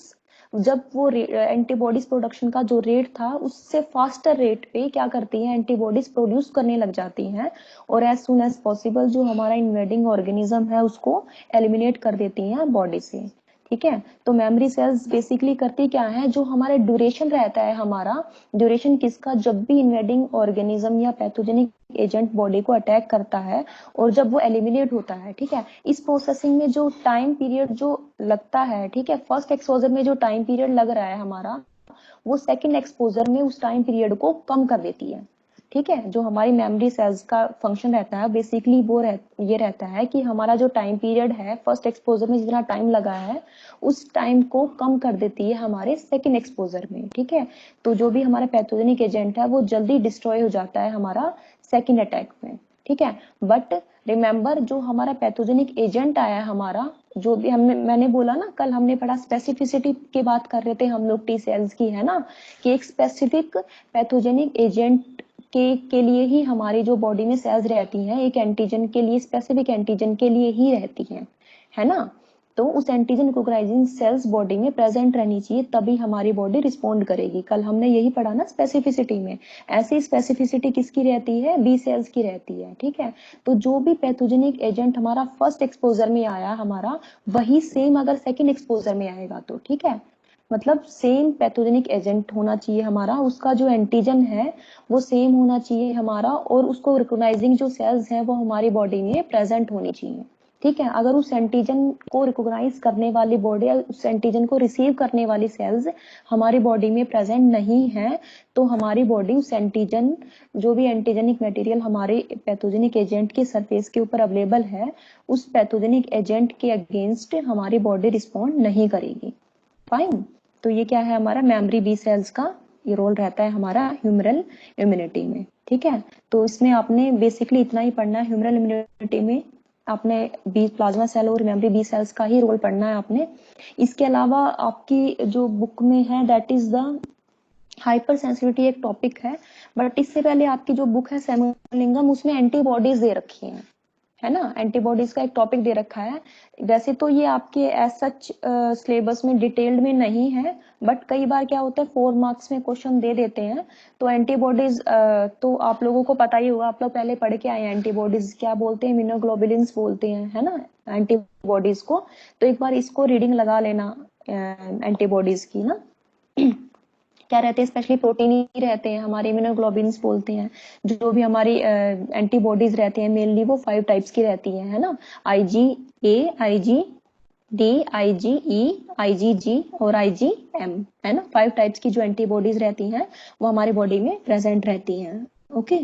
जब वो एंटीबॉडीज प्रोडक्शन का जो रेट था उससे फास्टर रेट पे क्या करती हैं, एंटीबॉडीज प्रोड्यूस करने लग जाती हैं, और एज सुन एज पॉसिबल जो हमारा इन्वेडिंग ऑर्गेनिज्म है उसको एलिमिनेट कर देती हैं बॉडी से, ठीक है। तो मेमोरी सेल्स बेसिकली करती क्या है, जो हमारे ड्यूरेशन रहता है हमारा, ड्यूरेशन किसका, जब भी इन्वेडिंग ऑर्गेनिज्म या पैथोजेनिक एजेंट बॉडी को अटैक करता है और जब वो एलिमिनेट होता है, ठीक है, इस प्रोसेसिंग में जो टाइम पीरियड जो लगता है, ठीक है, फर्स्ट एक्सपोजर में जो टाइम पीरियड लग रहा है हमारा, वो सेकंड एक्सपोजर में उस टाइम पीरियड को कम कर देती है, ठीक है। जो हमारी मेमोरी सेल्स का फंक्शन रहता है बेसिकली ये रहता है कि हमारा जो टाइम पीरियड है फर्स्ट एक्सपोजर में जितना टाइम लगा है उस टाइम को कम कर देती है हमारे सेकंड एक्सपोजर में, ठीक है। तो जो भी हमारा पैथोजेनिक एजेंट है वो जल्दी डिस्ट्रॉय हो जाता है हमारा सेकंड अटैक में, ठीक है। बट रिमेंबर जो हमारा पैथोजेनिक एजेंट आया है हमारा, जो भी मैंने बोला ना कल हमने पढ़ा, स्पेसिफिसिटी की बात कर रहे थे हम लोग टी सेल्स की, है ना, कि एक स्पेसिफिक पैथोजेनिक एजेंट के लिए ही हमारी जो बॉडी में सेल्स रहती हैं, एक एंटीजन के लिए, स्पेसिफिक एंटीजन के लिए ही रहती हैं, है ना। तो उस एंटीजन रिकॉग्नाइजिंग सेल्स बॉडी में प्रेजेंट रहनी चाहिए, तभी हमारी बॉडी रिस्पोंड करेगी। कल हमने यही पढ़ा ना स्पेसिफिसिटी में। ऐसी स्पेसिफिसिटी किसकी रहती है, बी सेल्स की रहती है, ठीक है। तो जो भी पैथोजेनिक एजेंट हमारा फर्स्ट एक्सपोजर में आया हमारा, वही सेम अगर सेकेंड एक्सपोजर में आएगा तो, ठीक है, मतलब सेम पैथोजेनिक एजेंट होना चाहिए हमारा, उसका जो एंटीजन है वो सेम होना चाहिए हमारा, और उसको रिकॉग्नाइजिंग जो सेल्स हैं वो हमारी बॉडी में प्रेजेंट होनी चाहिए, ठीक है। अगर उस एंटीजन को रिकॉग्नाइज करने वाली बॉडी या उस एंटीजन को रिसीव करने वाली सेल्स हमारी बॉडी में प्रेजेंट नहीं है, तो हमारी बॉडी उस एंटीजन, जो भी एंटीजेनिक मटेरियल हमारे पैथोजेनिक एजेंट के सरफेस के ऊपर अवेलेबल है, उस पैथोजेनिक एजेंट के अगेंस्ट हमारी बॉडी रिस्पॉन्ड नहीं करेगी। फाइन। तो ये क्या है, हमारा मेमोरी बी सेल्स का ये रोल रहता है हमारा ह्यूमरल इम्यूनिटी में। ठीक है, तो इसमें आपने बेसिकली इतना ही पढ़ना है। ह्यूमरल इम्यूनिटी में आपने बी प्लाज्मा सेल और मेमोरी बी सेल्स का ही रोल पढ़ना है आपने। इसके अलावा आपकी जो बुक में है that is the hyper sensitivity एक टॉपिक है, बट इससे पहले आपकी जो बुक है सेमोलिंगम, उसमें एंटीबॉडीज दे रखी है ना, एंटीबॉडीज का एक टॉपिक दे रखा है। वैसे तो ये आपके एज सच सिलेबस में डिटेल्ड में नहीं है, बट कई बार क्या होता है 4 मार्क्स में क्वेश्चन दे देते हैं। तो एंटीबॉडीज तो आप लोगों को पता ही होगा, आप लोग पहले पढ़ के आए हैं एंटीबॉडीज क्या बोलते हैं, इम्यूनोग्लोबुलिन्स बोलते हैं, है ना, एंटीबॉडीज को। तो एक बार इसको रीडिंग लगा लेना एंटीबॉडीज की ना। क्या रहते हैं, स्पेशली प्रोटीन ही रहते हैं हमारे, इम्यूनोग्लोबिन्स बोलते हैं। जो भी हमारी एंटीबॉडीज रहती हैं मेनली वो 5 टाइप्स की रहती हैं, है ना, IgA, IgD, IgE, IgG और IgM, है ना। 5 टाइप्स की जो एंटीबॉडीज रहती हैं वो हमारी बॉडी में प्रेजेंट रहती हैं। ओके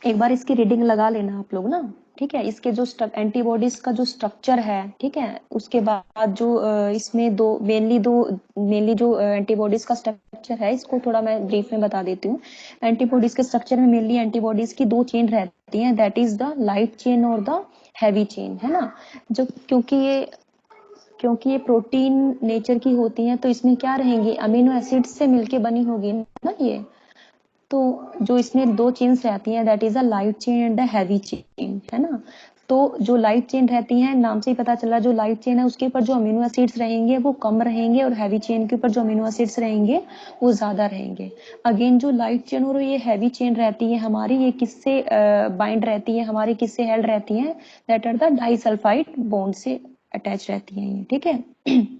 एक बार इसकी रीडिंग लगा लेना आप लोग ना। ठीक है, इसके जो एंटीबॉडीज का जो स्ट्रक्चर है, ठीक है, उसके बाद जो इसमें मेनली जो एंटीबॉडीज का स्ट्रक्चर है, इसको थोड़ा मैं ब्रीफ में बता देती हूँ। एंटीबॉडीज के स्ट्रक्चर में मेनली एंटीबॉडीज की 2 चेन रहती हैं, that is the light chain और द हैवी चेन, है ना। जो क्योंकि ये प्रोटीन नेचर की होती हैं, तो इसमें क्या रहेंगी, अमीनो एसिड से मिलके बनी होगी ना ये। तो जो इसमें 2 चेन्स रहती हैं that is a light chain and the heavy chain, है ना। तो जो लाइट चेन रहती है, नाम से ही पता चला, जो लाइट चेन है उसके ऊपर जो अमीनो एसिड्स रहेंगे वो कम रहेंगे, और हैवी चेन के ऊपर जो अमीनो एसिड्स रहेंगे वो ज्यादा रहेंगे। अगेन जो लाइट चेन और ये हैवी चेन रहती है हमारी, ये किससे बाइंड रहती है हमारी, किससे हेल्ड रहती है, that are the disulphide bond से अटैच रहती है ये। ठीक है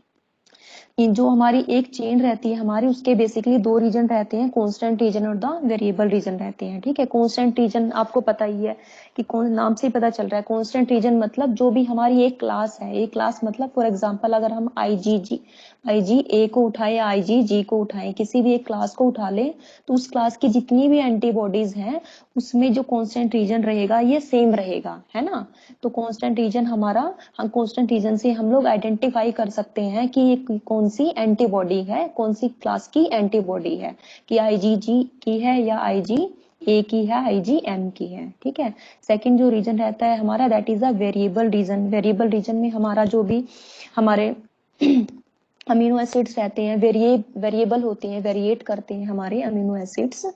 जो हमारी एक चेन रहती है हमारी, उसके बेसिकली 2 रीजन रहते हैं, कांस्टेंट रीजन और द वेरिएबल रीजन रहते हैं। ठीक है, कांस्टेंट रीजन आपको पता ही है कि कौन, नाम से ही पता चल रहा है। कांस्टेंट रीजन मतलब जो भी हमारी एक क्लास है, एक क्लास मतलब फॉर एग्जांपल अगर हम IgA को उठाए या IgG को उठाएं, किसी भी एक क्लास को उठा लें, तो उस क्लास की जितनी भी एंटीबॉडीज हैं उसमें जो कांस्टेंट रीजन रहेगा ये सेम रहेगा, है ना। तो कांस्टेंट रीजन हमारा, हम कांस्टेंट रीजन से हम लोग आइडेंटिफाई कर सकते हैं कि ये कौन सी एंटीबॉडी है, कौन सी क्लास की एंटीबॉडी है, कि IgG की है या IgA की है, IgM की है। ठीक है, सेकंड जो रीजन रहता है हमारा that is a variable region. Variable region में हमारा जो भी हमारे अमीनो एसिड्स रहते हैं वेरिएबल होते हैं, वेरिएट करते हैं हमारे अमीनो एसिड्स।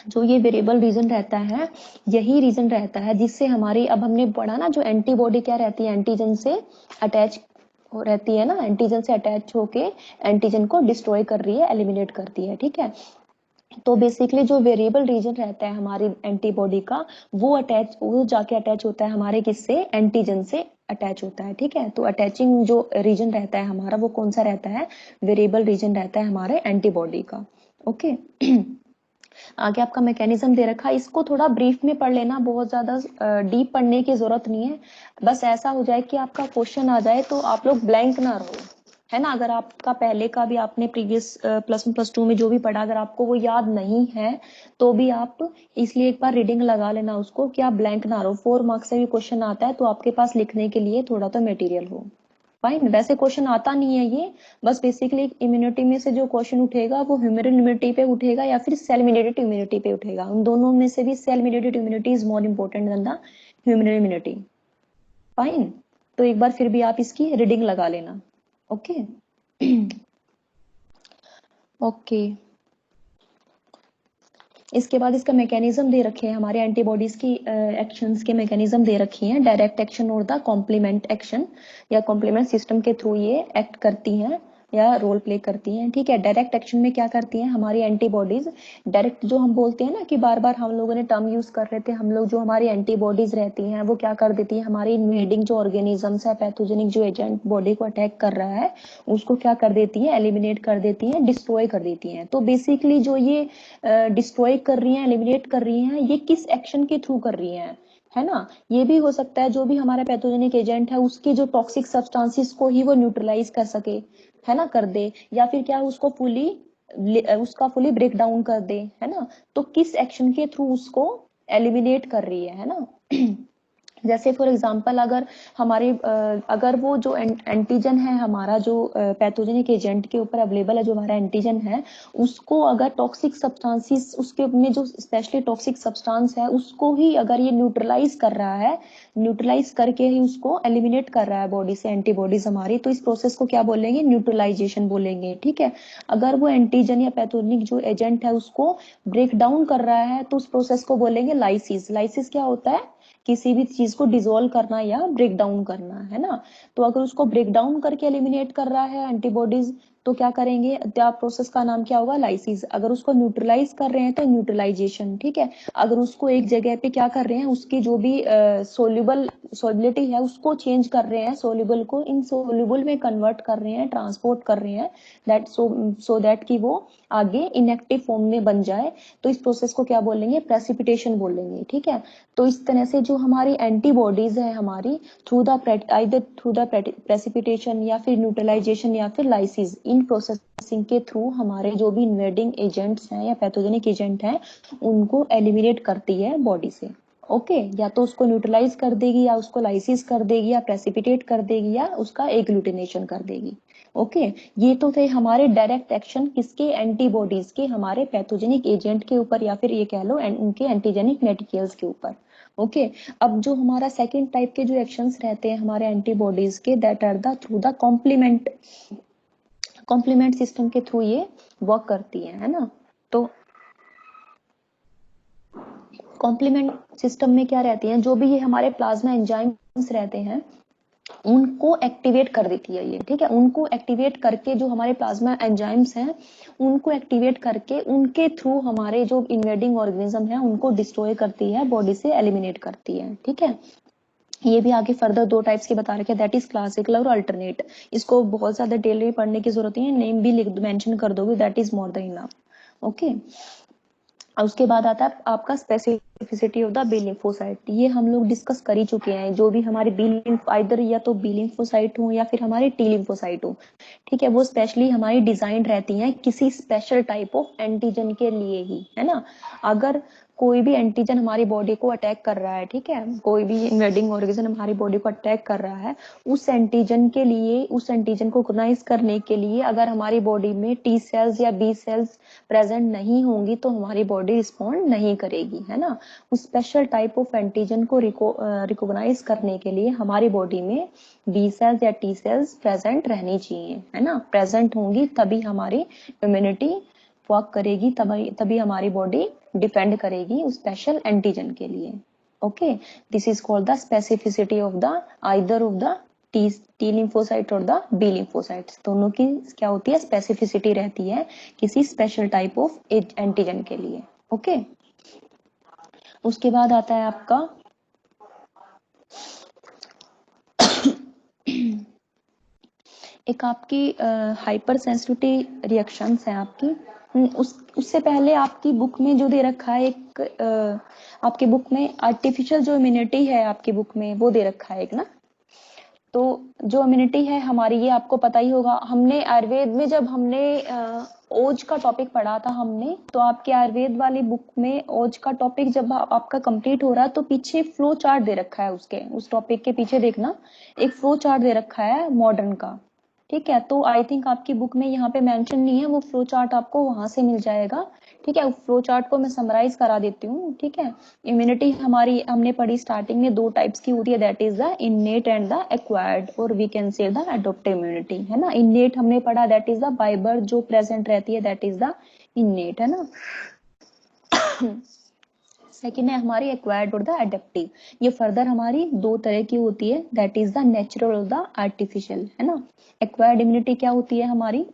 जो ये वेरिएबल रीजन रहता है, यही रीजन रहता है जिससे हमारी, अब हमने पढ़ा ना, जो एंटीबॉडी क्या रहती है, एंटीजन से अटैच रहती है ना, एंटीजन से अटैच होके एंटीजन को डिस्ट्रॉय कर रही है, एलिमिनेट करती है। ठीक है, तो बेसिकली जो वेरिएबल रीजन रहता है हमारी एंटीबॉडी का, वो जाके अटैच होता है हमारे किससे, एंटीजन से अटैच होता है। ठीक है, तो अटैचिंग जो रीजन रहता है हमारा वो कौन सा रहता है, वेरिएबल रीजन रहता है हमारे एंटीबॉडी का। ओके आगे आपका मैकेनिज्म दे रखा है, इसको थोड़ा ब्रीफ में पढ़ लेना, बहुत ज्यादा डीप पढ़ने की जरूरत नहीं है। बस ऐसा हो जाए कि आपका क्वेश्चन आ जाए तो आप लोग ब्लैंक ना रहो, है ना। अगर आपका पहले का भी आपने प्रीवियस +1 +2 में जो भी पढ़ा, अगर आपको वो याद नहीं है तो भी आप इसलिए एक बार रीडिंग लगा लेना उसको, कि आप ब्लैंक ना रहो। 4 मार्क्स से भी क्वेश्चन आता है तो आपके पास लिखने के लिए थोड़ा तो मटेरियल हो। फाइन, वैसे क्वेश्चन आता नहीं है ये, बस बेसिकली इम्यूनिटी में से जो क्वेश्चन उठेगा वो ह्यूमरल इम्यूनिटी पे उठेगा या फिर सेल मीडिएटेड इम्यूनिटी पे उठेगा। उन दोनों में से भी cell mediated immunity is more important than the humoral immunity. Fine, तो एक बार फिर भी आप इसकी रीडिंग लगा लेना। ओके ओके इसके बाद इसका मैकेनिज्म दे रखे हैं हमारे, एंटीबॉडीज की एक्शंस के मैकेनिज्म दे रखी हैं, डायरेक्ट एक्शन और द कॉम्प्लीमेंट एक्शन, या कॉम्प्लीमेंट सिस्टम के थ्रू ये एक्ट करती हैं। या रोल प्ले करती हैं, ठीक है। डायरेक्ट एक्शन में क्या करती हैं हमारी एंटीबॉडीज, डायरेक्ट जो हम बोलते हैं ना कि बार बार हम लोगों ने टर्म यूज कर रहे थे, हम लोग जो हमारी एंटीबॉडीज रहती हैं वो क्या कर देती है, हमारी इन्वेडिंग जो ऑर्गेनिजम्स है, पैथोजेनिक जो एजेंट बॉडी को अटैक कर रहा है उसको क्या कर देती है, एलिमिनेट कर देती है, डिस्ट्रॉय कर देती है। तो बेसिकली जो ये डिस्ट्रॉय कर रही है, एलिमिनेट कर रही है, ये किस एक्शन के थ्रू कर रही है ना। ये भी हो सकता है जो भी हमारा पैथोजेनिक एजेंट है उसके जो टॉक्सिक सब्सटेंसेस को ही वो न्यूट्रलाइज कर सके, है ना, कर दे, या फिर क्या उसको उसका फुली ब्रेक डाउन कर दे, है ना। तो किस एक्शन के थ्रू उसको एलिमिनेट कर रही है ना। जैसे फॉर एग्जांपल अगर हमारे अगर वो जो एंटीजन है हमारा जो पैथोजेनिक एजेंट के ऊपर अवेलेबल है, जो हमारा एंटीजन है, उसको अगर टॉक्सिक सब्सटेंसेस उसके में जो स्पेशली टॉक्सिक सब्सटेंस है उसको ही अगर ये न्यूट्रलाइज कर रहा है, न्यूट्रलाइज करके ही उसको एलिमिनेट कर रहा है बॉडी से एंटीबॉडीज हमारी, तो इस प्रोसेस को क्या बोलेंगे, न्यूट्रलाइजेशन बोलेंगे, ठीक है। अगर वो एंटीजन या पैथोजेनिक जो एजेंट है उसको ब्रेक डाउन कर रहा है तो उस प्रोसेस को बोलेंगे लाइसिस। लाइसिस क्या होता है, किसी भी चीज को डिसॉल्व करना या ब्रेक डाउन करना, है ना। तो अगर उसको ब्रेक डाउन करके एलिमिनेट कर रहा है एंटीबॉडीज तो क्या करेंगे, त्या प्रोसेस का नाम क्या होगा, लाइसिस। अगर उसको न्यूट्रलाइज कर रहे हैं तो न्यूट्रलाइजेशन, ठीक है। अगर उसको एक जगह पे क्या कर रहे हैं, उसकी जो भी सोलिबिलिटी है उसको चेंज कर रहे हैं, सोल्यूबल को इनसोल्यूबल में कन्वर्ट कर रहे हैं, ट्रांसपोर्ट कर रहे हैं, दैट सो दैट कि वो आगे इनएक्टिव फॉर्म में बन जाए, तो इस प्रोसेस को क्या बोलेंगे, प्रेसिपिटेशन बोलेंगे, ठीक है। तो इस तरह से जो हमारी एंटीबॉडीज है हमारी थ्रू द प्रेसिपिटेशन या फिर न्यूट्रलाइजेशन या फिर लाइसिस, इन प्रोसेसिंग के थ्रू हमारे जो भी इन्वेडिंग एजेंट्स हैं या पैथोजेनिक एजेंट हैं उनको एलिमिनेट करती है बॉडी से। ओके, या तो उसको न्यूट्रलाइज कर देगी या उसको लाइसिस कर देगी या प्रेसिपिटेट कर देगी या उसका एग्लूटिनेशन कर देगी। ओके, ये तो थे हमारे डायरेक्ट एक्शन किसके, एंटीबॉडीज के हमारे पैथोजेनिक एजेंट के ऊपर या फिर ये कह लो उनके एंटीजेनिक मेडिकल्स के ऊपर। ओके, अब जो हमारा सेकेंड टाइप के जो एक्शंस रहते हैं हमारे एंटीबॉडीज के, that are the through the complement system के थ्रू ये वर्क करती है ना। तो कॉम्प्लीमेंट सिस्टम में क्या रहती है, जो भी ये हमारे प्लाज्मा एंजाइम्स रहते हैं उनको एक्टिवेट कर देती है ये, ठीक है। उनको एक्टिवेट करके जो हमारे प्लाज्मा एंजाइम्स हैं उनको एक्टिवेट करके उनके थ्रू हमारे जो इन्वेडिंग ऑर्गेनिज्म है उनको डिस्ट्रॉय करती है, बॉडी से एलिमिनेट करती है, ठीक है। ये भी आगे फर्दर दो टाइप्स की बता रखे, दैट इज क्लासिकल और अल्टरनेट। इसको बहुत ज्यादा डिटेल में पढ़ने की जरूरत नहीं है, नेम भी लिख मेंशन कर दोगे, that is more than enough. Okay, उसके बाद आता है आपका specificity of the B lymphocyte. ये हम लोग डिस्कस कर ही चुके हैं, जो भी हमारे बी लिम्फ आइदर या तो बी लिम्फोसाइट हो या फिर हमारे टी लिम्फोसाइट हो, ठीक है, वो स्पेशली हमारी डिजाइन रहती हैं किसी स्पेशल टाइप ऑफ एंटीजन के लिए ही, है ना। अगर कोई भी एंटीजन हमारी बॉडी को अटैक कर रहा है, ठीक है, कोई भी इन्वेडिंग ऑर्गेनिज्म हमारी बॉडी को अटैक कर रहा है, उस एंटीजन के लिए, उस एंटीजन को रिकॉग्नाइज करने के लिए अगर हमारी बॉडी में टी सेल्स या बी सेल्स प्रेजेंट नहीं होंगी तो हमारी बॉडी रिस्पॉन्ड नहीं करेगी, है ना। उस स्पेशल टाइप ऑफ एंटीजन को रिकॉग्नाइज करने के लिए हमारी बॉडी में बी सेल्स या टी सेल्स प्रेजेंट रहनी चाहिए, है ना। प्रेजेंट होंगी तभी हमारी इम्यूनिटी वर्क करेगी, तभी हमारी बॉडी डिफेंड करेगी उस स्पेशल एंटीजन के लिए। Okay, this is called the specificity of the either of the T lymphocyte और द बी लिम्फोसाइट्स, दोनों की क्या होती है, स्पेसिफिसिटी रहती है किसी स्पेशल टाइप ऑफ एंटीजन के लिए। ओके, उसके बाद आता है आपका एक आपकी हाइपर सेंसिटिविटी रिएक्शंस है आपकी। उससे पहले आपकी बुक में जो दे रखा है एक आपकी बुक में आर्टिफिशियल जो इम्यूनिटी है आपकी बुक में वो दे रखा है एक ना। तो जो इम्यूनिटी है हमारी, ये आपको पता ही होगा, हमने आयुर्वेद में जब हमने ओज का टॉपिक पढ़ा था हमने, तो आपके आयुर्वेद वाली बुक में ओज का टॉपिक जब आपका कंप्लीट हो रहा है तो पीछे फ्लो चार्ट दे रखा है, उसके उस टॉपिक के पीछे देखना एक फ्लो चार्ट दे रखा है मॉडर्न का, ठीक है। तो आई थिंक आपकी बुक में यहाँ पे मेंशन नहीं है, वो फ्लो चार्ट आपको वहां से मिल जाएगा, ठीक है। फ्लो चार्ट को मैं समराइज करा देती हूँ, ठीक है। इम्यूनिटी हमारी हमने पढ़ी स्टार्टिंग में दो टाइप्स की होती है, that is the innate and the acquired, और we can say the adoptive immunity, है ना। इननेट हमने पढ़ा, that is the by birth जो प्रेजेंट रहती है, दैट इज द इननेट, है ना। सेकेंड है हमारी एक्वायर्ड और द एडेप्टिव। ये फर्दर हमारी दो तरह की होती है, दैट इज द नेचुरल और द आर्टिफिशियल, है ना। एक्वायर्ड इम्यूनिटी क्या होती है हमारी,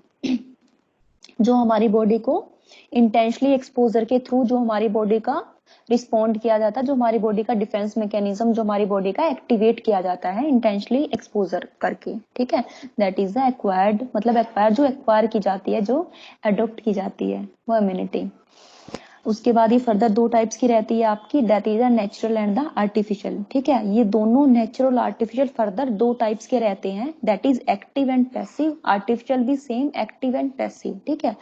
जो हमारी बॉडी को इंटेंशनली एक्सपोजर के थ्रू जो हमारी बॉडी का रिस्पॉन्ड किया जाता है, जो हमारी बॉडी का डिफेंस मैकेनिज्म, जो हमारी बॉडी का एक्टिवेट किया जाता है इंटेंशनली एक्सपोजर करके, ठीक है। दैट इज द एक्वायर्ड, मतलब एक्वायर जो एक्वायर की जाती है, जो अडोप्ट की जाती है, वो इम्यूनिटी। उसके बाद ये फर्दर दो टाइप्स की रहती है आपकी, that is the natural and the artificial, ठीक है। ये दोनों नेचुरल आर्टिफिशियल फर्दर दो टाइप्स के रहते हैं, that is active and passive. Artificial भी सेम, एक्टिव एंड पैसिव, ठीक है।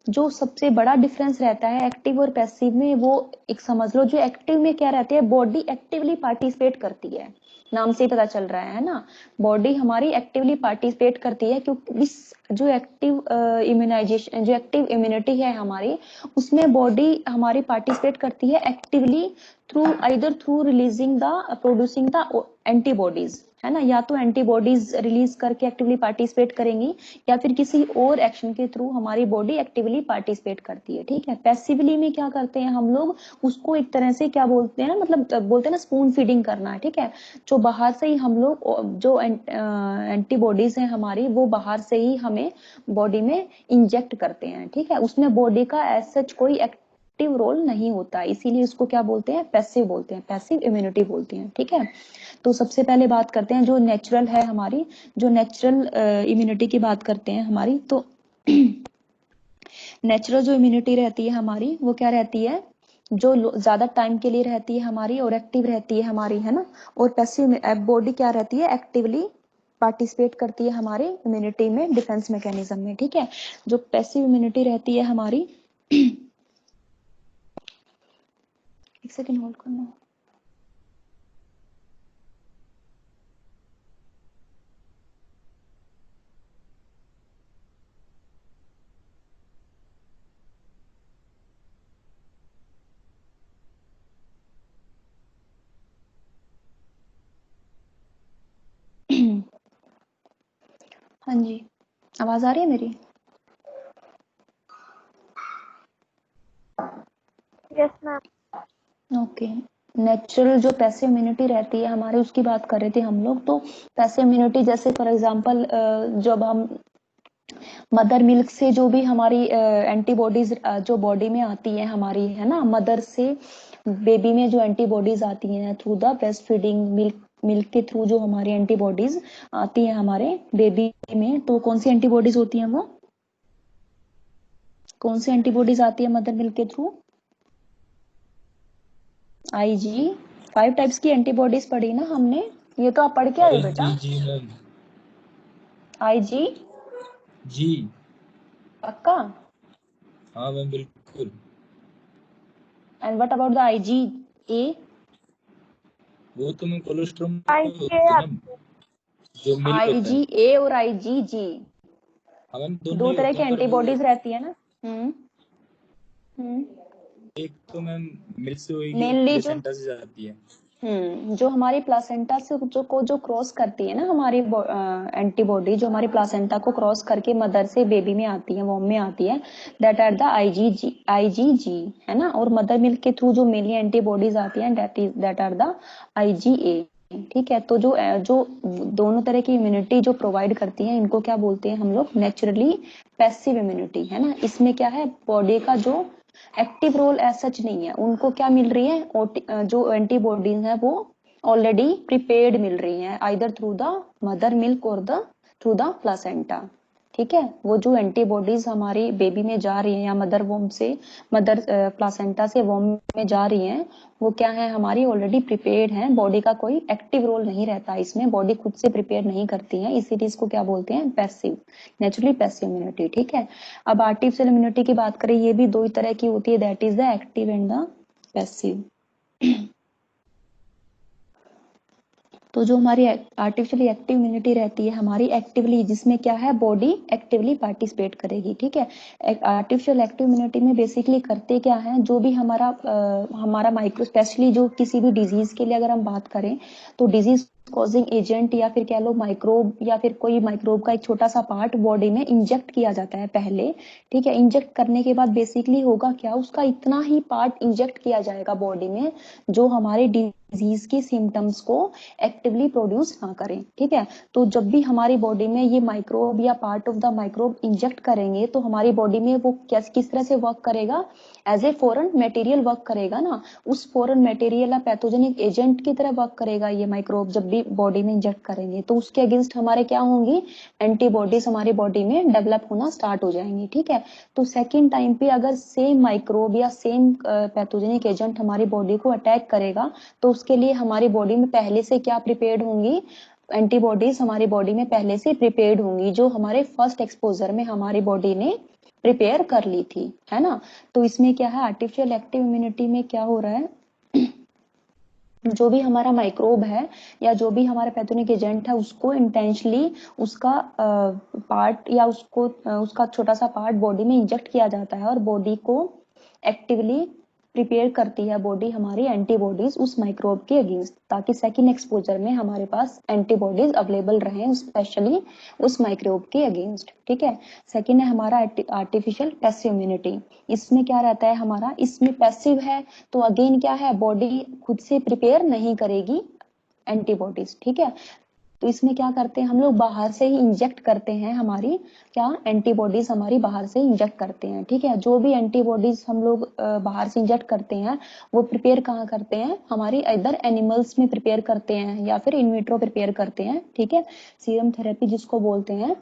जो सबसे बड़ा डिफरेंस रहता है एक्टिव और पैसिव में, वो एक समझ लो, जो एक्टिव में क्या रहती है, बॉडी एक्टिवली पार्टिसिपेट करती है, नाम से ही पता चल रहा है ना, बॉडी हमारी एक्टिवली पार्टिसिपेट करती है, क्योंकि इस जो एक्टिव इम्यूनाइजेशन, जो एक्टिव इम्यूनिटी है हमारी, उसमें बॉडी हमारी पार्टिसिपेट करती है actively through either through releasing the producing the antibodies, है ना, या तो एंटीबॉडीज रिलीज करके एक्टिवली पार्टिसिपेट करेंगी, या फिर किसी और एक्शन के थ्रू हमारी बॉडी एक्टिवली पार्टिसिपेट करती है, ठीक है। पैसिवली में क्या करते हैं हम लोग, उसको एक तरह से क्या बोलते हैं ना, मतलब बोलते हैं ना स्पून फीडिंग करना है, ठीक है। जो बाहर से ही हम लोग जो एंटीबॉडीज हैं हमारी, वो बाहर से ही हमें बॉडी में इंजेक्ट करते हैं, ठीक है। उसमें बॉडी का एज सच कोई एक्टिव रोल नहीं होता, इसीलिए इसको क्या बोलते हैं, पैसिव बोलते हैं, पैसिव इम्यूनिटी बोलते हैं, ठीक है। तो सबसे पहले बात करते हैं जो नेचुरल है हमारी, जो नेचुरल इम्यूनिटी की बात करते हैं हमारी, तो नेचुरल जो इम्यूनिटी रहती है हमारी, वो क्या रहती है, जो ज्यादा टाइम के लिए रहती है हमारी और एक्टिव रहती है हमारी, है ना। और पैसिव बॉडी क्या रहती है, एक्टिवली पार्टिसिपेट करती है हमारे इम्यूनिटी में, डिफेंस मैकेनिज्म में, ठीक है। जो पैसिव इम्यूनिटी रहती है हमारी एक सेकेंड होल्ड करना। हाँ जी, आवाज आ रही है मेरी? Yes ma'am. ओके। नेचुरल जो पैसिव इम्यूनिटी रहती है हमारी, उसकी बात कर रहे थे हम लोग। तो पैसिव इम्यूनिटी जैसे फॉर एग्जांपल जब हम मदर मिल्क से जो भी हमारी एंटीबॉडीज जो बॉडी में आती है हमारी, है ना, मदर से बेबी में जो एंटीबॉडीज आती हैं through the breast feeding, milk के थ्रू जो हमारी एंटीबॉडीज आती है हमारे बेबी में, तो कौन सी एंटीबॉडीज होती हैं वो, कौन सी एंटीबॉडीज आती है मदर मिल्क के थ्रू? आईजी। 5 टाइप्स की एंटीबॉडीज पढ़ी ना हमने, ये तो आप पढ़ के आए हो बेटा। जी मैम। आईजी जी पक्का? हाँ मैम बिल्कुल। And what about the IgA? वो तो मैं कोलेस्ट्रॉल में आई होते के हैं ना, जो मिल्क होता आईजी है। ए और आईजी जी, हाँ मैम दोनों दो ही तरह होते की हैं, पर वो एंटीबॉडीज रहती है ना। हम्म। एक तो मैम मिल्क से होगी, एक मेनली जो प्लेसेंटा से जाती है। जो हमारी प्लासेंटा से जो क्रॉस करती है ना हमारी एंटीबॉडी, जो हमारी प्लासेंटा को क्रॉस करके मदर से बेबी में आती है, वॉम में आती है, दैट आर द आईजीजी, है ना। और मदर मिल्क के थ्रू जो मेनली एंटीबॉडीज आती हैं, दैट आर द आईजीए, ठीक है। तो जो दोनों तरह की इम्यूनिटी जो प्रोवाइड करती हैं, इनको क्या बोलते हैं हम लोग, नेचुरली पैसिव इम्यूनिटी, है ना। इसमें क्या है, बॉडी का जो एक्टिव रोल एज सच नहीं है, उनको क्या मिल रही है, जो एंटीबॉडीज है वो ऑलरेडी प्रिपेयर्ड मिल रही हैं, either through the mother milk और द थ्रू द प्लासेंटा, ठीक है। वो जो एंटीबॉडीज हमारी बेबी में जा रही हैं, या मदर वोम से, मदर प्लासेंटा से वोम में जा रही हैं, वो क्या है, हमारी ऑलरेडी प्रिपेयर्ड हैं, बॉडी का कोई एक्टिव रोल नहीं रहता इसमें, बॉडी खुद से प्रिपेयर नहीं करती है, इसीलिए इसको क्या बोलते हैं, पैसिव, नेचुरली पैसिव इम्यूनिटी, ठीक है। अब आर्टिफिशियल इम्यूनिटी की बात करें, ये भी दो ही तरह की होती है, that is the active and the passive. तो जो हमारी आर्टिफिशियली एक्टिव इम्यूनिटी रहती है हमारी, एक्टिवली, जिसमें क्या है, बॉडी एक्टिवली पार्टिसिपेट करेगी, ठीक है। आर्टिफिशियल एक्टिव इम्यूनिटी में बेसिकली करते क्या है, जो भी हमारा माइक्रो, स्पेशली जो किसी भी डिजीज के लिए अगर हम बात करें, तो डिजीज कॉजिंग एजेंट या फिर कह लो माइक्रोब या फिर कोई माइक्रोब का एक छोटा सा पार्ट बॉडी में इंजेक्ट किया जाता है पहले, ठीक है। इंजेक्ट करने के बाद बेसिकली होगा क्या, उसका इतना ही पार्ट इंजेक्ट किया जाएगा बॉडी में जो हमारे डिजीज की सिम्टम्स को एक्टिवली प्रोड्यूस ना करें, ठीक है। तो जब भी हमारी बॉडी में ये माइक्रोब या part of the microbe inject करेंगे तो हमारी बॉडी में वो किस तरह से वर्क करेगा, as a foreign material work करेगा ना, उस फॉरेन मटेरियल या पैथोजेनिक एजेंट की तरह वर्क करेगा ये माइक्रोब जब भी बॉडी में इंजेक्ट करेंगे। तो उसके अगेंस्ट हमारे क्या होंगी, एंटीबॉडीज हमारी बॉडी में डेवलप होना स्टार्ट हो जाएंगी, ठीक है। तो सेकेंड टाइम पे अगर सेम माइक्रोब या सेम पैथोजेनिक एजेंट हमारी बॉडी को अटैक करेगा तो उसके लिए हमारी बॉडी में पहले से क्या प्रिपेयर्ड होंगी, एंटीबॉडीज हमारी बॉडी में पहले से प्रिपेयर्ड होंगी जो हमारे फर्स्ट एक्सपोजर में हमारी बॉडी ने प्रिपेयर कर ली थी, है ना। तो इसमें क्या है, आर्टिफिशियल एक्टिव इम्यूनिटी में क्या हो रहा है, जो भी हमारा माइक्रोब है या जो भी हमारा पैथोजेनिक एजेंट है उसको इंटेंशनली उसका पार्ट या उसका छोटा सा पार्ट बॉडी में इंजेक्ट किया जाता है और बॉडी को एक्टिवली प्रिपेयर करती है बॉडी हमारी एंटीबॉडीज उस माइक्रोब के अगेंस्ट, ताकि सेकेंड एक्सपोजर में हमारे पास एंटीबॉडीज अवेलेबल रहें स्पेशली उस माइक्रोब के अगेंस्ट, ठीक है। सेकेंड है हमारा आर्टिफिशियल पैसिव इम्यूनिटी। इसमें क्या रहता है हमारा, इसमें पैसिव है तो अगेन क्या है, बॉडी खुद से प्रिपेयर नहीं करेगी एंटीबॉडीज, ठीक है। तो इसमें क्या करते हैं हम लोग, बाहर से ही इंजेक्ट करते हैं, हमारी क्या एंटीबॉडीज हमारी बाहर से इंजेक्ट करते हैं, ठीक है। जो भी एंटीबॉडीज हम लोग बाहर से इंजेक्ट करते हैं वो प्रिपेयर कहाँ करते हैं, हमारी इधर एनिमल्स में प्रिपेयर करते हैं या फिर इनविट्रो प्रिपेयर करते हैं, ठीक है। सीरम थेरेपी जिसको बोलते हैं,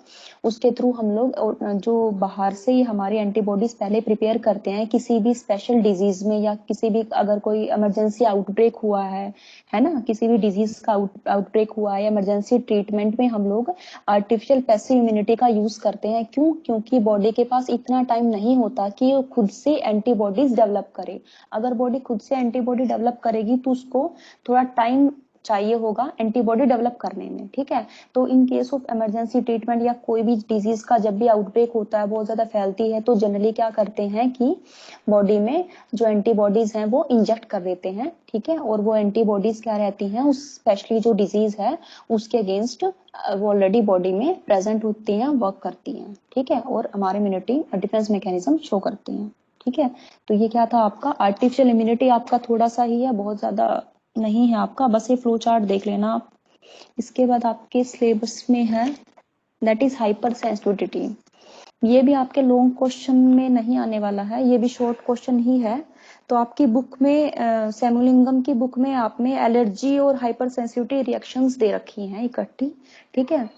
उसके थ्रू हम लोग जो बाहर से ही हमारी एंटीबॉडीज पहले प्रिपेयर करते हैं किसी भी स्पेशल डिजीज में या किसी भी अगर कोई इमरजेंसी आउटब्रेक हुआ है ना, किसी भी डिजीज का आउटब्रेक हुआ है, इमरजेंसी ट्रीटमेंट में हम लोग आर्टिफिशियल पैसिव इम्यूनिटी का यूज करते हैं। क्यों, क्योंकि बॉडी के पास इतना टाइम नहीं होता कि वो खुद से एंटीबॉडीज डेवलप करे। अगर बॉडी खुद से एंटीबॉडी डेवलप करेगी तो उसको थोड़ा टाइम चाहिए होगा एंटीबॉडी डेवलप करने में, ठीक है। तो in case of emergency treatment या कोई भी डिजीज का जब भी आउटब्रेक होता है, बहुत ज्यादा फैलती है, तो जनरली क्या करते हैं कि बॉडी में जो एंटीबॉडीज हैं वो इंजेक्ट कर देते हैं, ठीक है। और वो एंटीबॉडीज क्या रहती हैं, उस स्पेशली जो डिजीज है उसके अगेंस्ट वो ऑलरेडी बॉडी में प्रेजेंट होती हैं, वर्क करती हैं, ठीक है। और हमारे इम्यूनिटी डिफेंस मैकेनिज्म शो करती हैं, ठीक है। तो ये क्या था आपका आर्टिफिशियल इम्यूनिटी, आपका थोड़ा सा ही है, बहुत ज्यादा नहीं है आपका, बस ये फ्लो चार्ट देख लेना आप। इसके बाद आपके सिलेबस में है दैट इज हाइपर सेंसिटिविटी। ये भी आपके लॉन्ग क्वेश्चन में नहीं आने वाला है, ये भी शॉर्ट क्वेश्चन ही है। तो आपकी बुक में सेमुलिंगम की बुक में आप में एलर्जी और हाइपर सेंसिटिविटी रिएक्शंस दे रखी हैं इकट्ठी, ठीक है।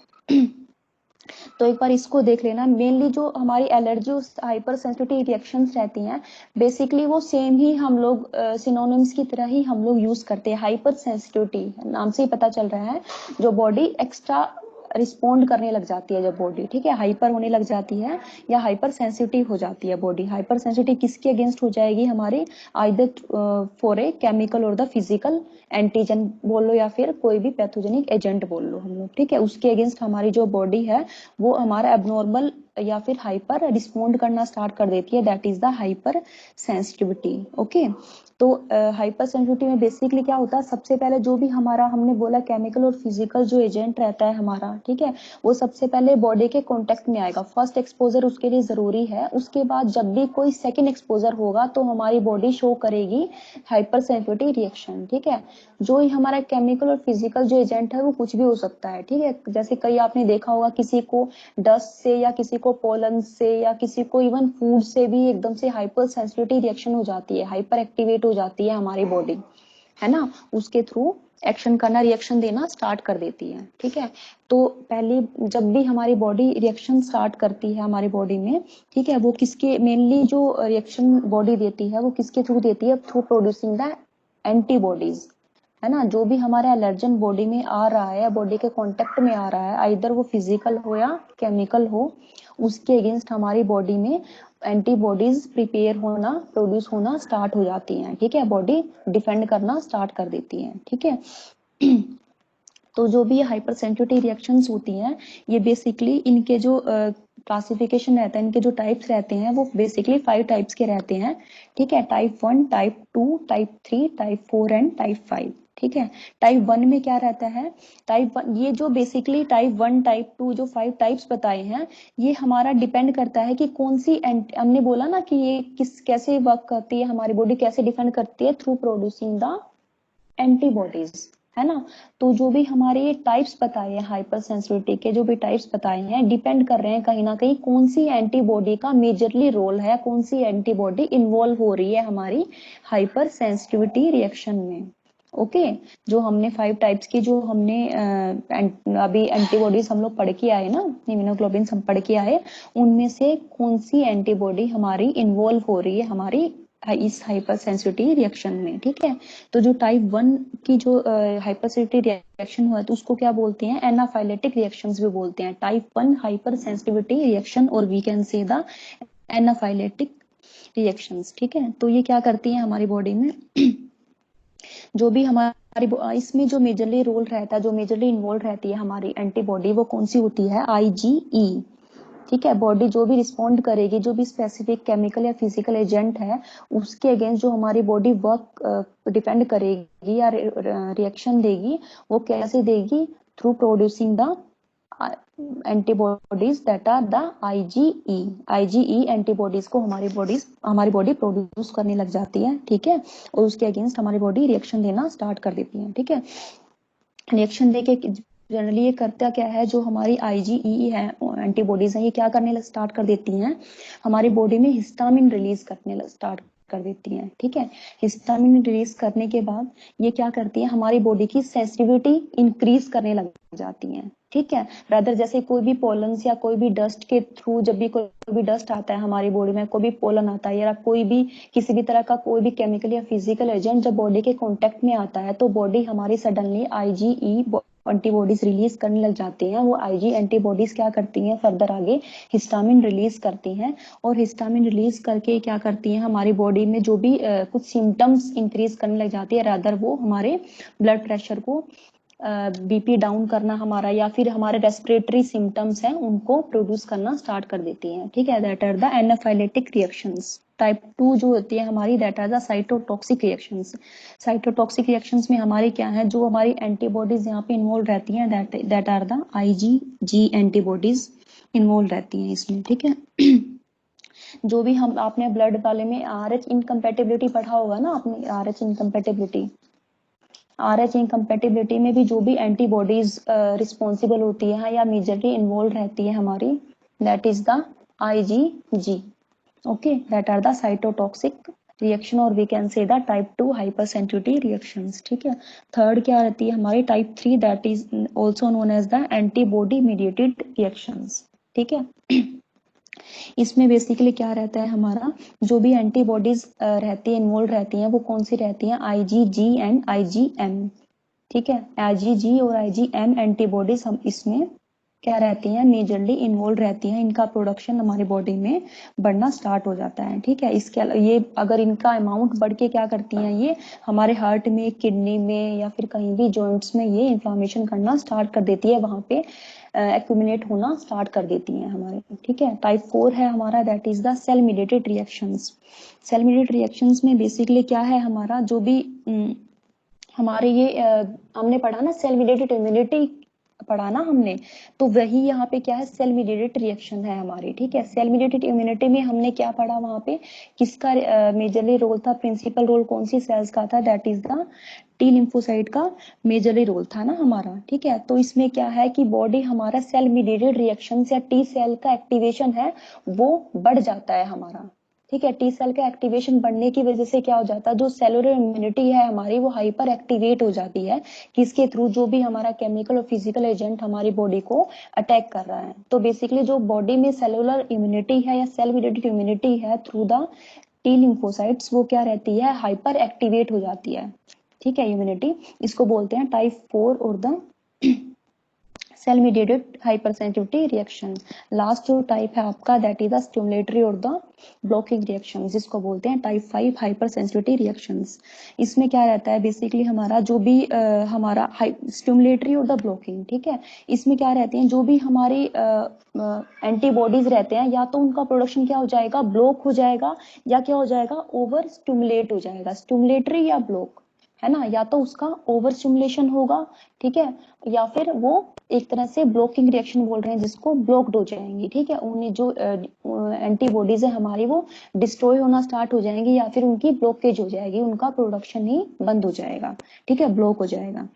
तो एक बार इसको देख लेना। मेनली जो हमारी एलर्जी और हाइपर सेंसिटिविटी रिएक्शंस रहती हैं, बेसिकली वो सेम ही हम लोग सिनोनिम्स की तरह ही हम लोग यूज करते हैं। हाइपर सेंसिटिविटी नाम से ही पता चल रहा है, जो बॉडी एक्स्ट्रा रिस्पोंड करने लग जाती है जब बॉडी, ठीक है, हाइपर होने लग जाती है या हाइपर सेंसिटिव हो जाती है बॉडी। हाइपर सेंसिटिव किसके अगेंस्ट हो जाएगी, हमारी आइदर फॉर ए केमिकल और द फिजिकल एंटीजन बोल लो या फिर कोई भी पैथोजेनिक एजेंट बोल लो हम लोग, ठीक है। उसके अगेंस्ट हमारी जो बॉडी है वो हमारा एबनॉर्मल या फिर हाइपर रिस्पोंड करना स्टार्ट कर देती है, that is the hyper sensitivity, okay. तो हाइपर सेंसिटिविटी में बेसिकली क्या होता है, सबसे पहले जो भी हमारा हमने बोला केमिकल और फिजिकल जो एजेंट रहता है हमारा, ठीक है, वो सबसे पहले बॉडी के कांटेक्ट में आएगा। फर्स्ट एक्सपोजर उसके लिए जरूरी है, उसके बाद जब भी कोई सेकंड एक्सपोजर होगा तो हमारी बॉडी शो करेगी हाइपर सेंसिटिविटी रिएक्शन, ठीक है। जो ही हमारा केमिकल और फिजिकल जो एजेंट है वो कुछ भी हो सकता है, ठीक है। जैसे कई आपने देखा होगा किसी को डस्ट से या किसी को पोलन से या किसी को इवन फूड से भी एकदम से हाइपर सेंसिटिविटी रिएक्शन हो जाती है, हाइपर एक्टिवेट हो जाती है हमारी बॉडी, है ना, उसके थ्रू एक्शन करना, रिएक्शन देना स्टार्ट कर देती है, ठीक है। तो पहले जब भी हमारी बॉडी रिएक्शन स्टार्ट करती है हमारी बॉडी में, ठीक है, वो किसके मेनली जो रिएक्शन बॉडी देती है वो किसके थ्रू देती है, थ्रू प्रोड्यूसिंग द एंटीबॉडीज, है ना। जो भी हमारा एलर्जन बॉडी में आ रहा है या बॉडी के कांटेक्ट में आ रहा है, आइदर वो फिजिकल हो या केमिकल हो, उसके अगेंस्ट हमारी बॉडी में एंटीबॉडीज प्रिपेयर होना, प्रोड्यूस होना स्टार्ट हो जाती हैं, ठीक है। बॉडी डिफेंड करना स्टार्ट कर देती है, ठीक है। तो जो भी हाइपर सेंसिटिविटी रिएक्शंस होती हैं, ये बेसिकली इनके जो क्लासिफिकेशन रहता है, इनके जो टाइप्स रहते हैं वो बेसिकली 5 टाइप्स के रहते हैं, ठीक है। Type 1, type 2, type 3, type 4 and type 5, ठीक है। टाइप 1 में क्या रहता है, टाइप 1 ये जो बेसिकली टाइप 1 टाइप 2 जो 5 टाइप्स बताए हैं, ये हमारा डिपेंड करता है कि कौन सी हमने बोला ना कि ये कैसे वर्क करती है, हमारी बॉडी कैसे डिफेंड करती है, थ्रू प्रोड्यूसिंग द एंटीबॉडीज, है ना। तो जो भी हमारे ये टाइप्स बताए हैं हाइपर सेंसिटिविटी के, जो भी टाइप्स बताए हैं, डिपेंड कर रहे हैं कहीं ना कहीं कौन सी एंटीबॉडी का मेजरली रोल है, कौन सी एंटीबॉडी इन्वॉल्व हो रही है हमारी हाइपर सेंसिटिविटी रिएक्शन में। ओके जो हमने 5 टाइप्स की जो हमने अभी एंटीबॉडीज हम लोग पढ़ के आए ना, इम्यूनोग्लोबिन हम पढ़ के आए, उनमें से कौन सी एंटीबॉडी हमारी इन्वॉल्व हो रही है हमारी इस हाइपर सेंसिटिविटी रिएक्शन में। ठीक है, तो जो टाइप 1 की जो हाइपर सेंसिटिविटी रिएक्शन हुआ है तो उसको क्या बोलते हैं, एनाफाइलेटिक रिएक्शंस भी बोलते हैं। टाइप 1 हाइपर सेंसिटिविटी रिएक्शन और we can say the anaphylactic reactions. ठीक है, तो ये क्या करती है हमारी बॉडी में जो भी हमारी इसमें जो मेजरली रोल रहता है, जो मेजरली इन्वॉल्व रहती है हमारी एंटीबॉडी, वो कौन सी होती है, IgE। ठीक है, बॉडी जो भी रिस्पॉन्ड करेगी, जो भी स्पेसिफिक केमिकल या फिजिकल एजेंट है उसके अगेंस्ट जो हमारी बॉडी वर्क डिपेंड करेगी या रिएक्शन देगी, वो कैसे देगी, through producing the antibodies that are the IgE antibodies को हमारी बॉडी प्रोड्यूस करने लग जाती है। ठीक है, और उसके अगेंस्ट हमारी बॉडी रिएक्शन देना स्टार्ट कर देती है। ठीक है, रिएक्शन देके जनरली ये करता क्या है, जो हमारी IgE है एंटीबॉडीज है, ये क्या करने स्टार्ट कर देती हैं, हमारी बॉडी में हिस्टामिन रिलीज करने स्टार्ट कर देती हैं। ठीक है, हिस्टामिन रिलीज करने के बाद ये क्या करती है, हमारी बॉडी की सेंसिटिविटी इंक्रीज करने लग जाती हैं। ठीक है, रादर जैसे कोई भी पोलन्स या कोई भी डस्ट के थ्रू, जब भी कोई भी डस्ट आता है हमारी बॉडी में, कोई भी पोलन आता है या कोई भी किसी भी तरह का कोई भी केमिकल या फिजिकल एजेंट जब बॉडी के कांटेक्ट में आता है, तो बॉडी हमारी सडनली IgE एंटीबॉडीज रिलीज करने लग जाती हैं। वो IG एंटीबॉडीज क्या करती हैं, फर्दर आगे हिस्टामिन रिलीज करती हैं, और हिस्टामिन रिलीज करके क्या करती हैं, हमारी बॉडी में जो भी कुछ सिम्टम्स इंक्रीज करने लग जाती है, रादर वो हमारे ब्लड प्रेशर को BP डाउन करना हमारा, या फिर हमारे रेस्पिरेटरी सिम्टम्स हैं उनको प्रोड्यूस करना स्टार्ट कर देती हैं। ठीक है, that are the anaphylactic reactions. Type 2 जो होती है हमारी, that are the cytotoxic reactions. Cytotoxic reactions में हमारी क्या है, जो हमारी एंटीबॉडीज यहाँ पे इन्वॉल्व रहती हैं, that are the IgG antibodies involve रहती हैं इसमें। ठीक है, जो भी हम आपने ब्लड वाले में RH इनकम्पेटिबिलिटी पढ़ा होगा ना आपने, RH इनकम्पेटिबिलिटी में भी जो भी एंटीबॉडीज रिस्पॉन्सिबल होती है या मेजरली इन्वॉल्व रहती है हमारी, that is the IgG। Okay, that are the cytotoxic reaction, और we can say the type 2 hypersensitivity reactions. ठीक है, थर्ड क्या रहती है हमारी, type 3, that is also known as the antibody mediated reactions. ठीक है, इसमें बेसिकली क्या रहता है हमारा, जो भी एंटीबॉडीज रहती है इन्वॉल्व रहती हैं, वो कौन सी रहती हैं, IgG एंड IgM। ठीक है, IgG और IgM एंटीबॉडीज हम इसमें क्या रहती हैं, मेजरली इन्वॉल्व रहती हैं, इनका प्रोडक्शन हमारी बॉडी में बढ़ना स्टार्ट हो जाता है। ठीक है, इसके ये अगर इनका अमाउंट बढ़ के क्या करती हैं, ये हमारे हार्ट में, किडनी में या फिर कहीं भी जॉइंट्स में ये इन्फ्लामेशन करना स्टार्ट कर देती है, वहां पे एक्यूमुलेट होना स्टार्ट कर देती हैं हमारे। ठीक है, टाइप 4 है हमारा, that is the cell mediated reactions. Cell mediated reactions में बेसिकली क्या है हमारा, जो भी हमारे ये हमने पढ़ा ना सेल मीडिएटेड इम्यूनिटी पढ़ा ना हमने, तो वही यहाँ पे क्या है, सेल मीडिएटेड रिएक्शन है हमारी। ठीक है, सेल मीडिएटेड इम्यूनिटी में हमने क्या पढ़ा, वहां पे किसका मेजरली रोल था, प्रिंसिपल रोल कौन सी सेल्स का था, that is the T lymphocyte का मेजरली रोल था ना हमारा। ठीक है, तो इसमें क्या है कि बॉडी हमारा सेल मीडिएटेड रिएक्शन या T सेल का एक्टिवेशन है वो बढ़ जाता है हमारा। ठीक है, T सेल का एक्टिवेशन बढ़ने की वजह से क्या हो जाता है, जो सेलुलर इम्यूनिटी है हमारी वो हाइपर एक्टिवेट हो जाती है, किसके थ्रू, जो भी हमारा केमिकल और फिजिकल एजेंट हमारी बॉडी को अटैक कर रहा है। तो बेसिकली जो बॉडी में सेलुलर इम्यूनिटी है या सेल मीडिएटेड इम्यूनिटी है थ्रू द T लिम्फोसाइट्स, वो क्या रहती है, हाइपर एक्टिवेट हो जाती है। ठीक है, इम्यूनिटी, इसको बोलते हैं टाइप 4 और the cell mediated hyper sensitivity reaction. Last जो टाइप है आपका, दैट इज द स्टिमुलेटरी और द ब्लॉकिंग रिएक्शन, जिसको बोलते हैं टाइप 5 हाइपर सेंसिटिविटी रिएक्शंस। इसमें क्या रहता है बेसिकली हमारा, जो भी हमारा स्टिमुलेटरी और द ब्लॉकिंग। ठीक है, इसमें क्या रहते हैं, जो भी हमारी एंटीबॉडीज रहते हैं, या तो उनका प्रोडक्शन क्या हो जाएगा, ब्लॉक हो जाएगा, या क्या हो जाएगा, ओवर स्टिमुलेट हो जाएगा, स्टिमुलेटरी या ब्लॉक, है ना, या तो उसका ओवर स्टिमुलेशन होगा, ठीक है, या फिर वो एक तरह से ब्लॉकिंग रिएक्शन बोल रहे हैं जिसको, ब्लॉक्ड हो जाएंगी, ठीक है, उन्हें जो एंटीबॉडीज है हमारी वो डिस्ट्रॉय होना स्टार्ट हो जाएंगी या फिर उनकी ब्लॉकेज हो जाएगी, उनका प्रोडक्शन ही बंद हो जाएगा, ठीक है, ब्लॉक हो जाएगा।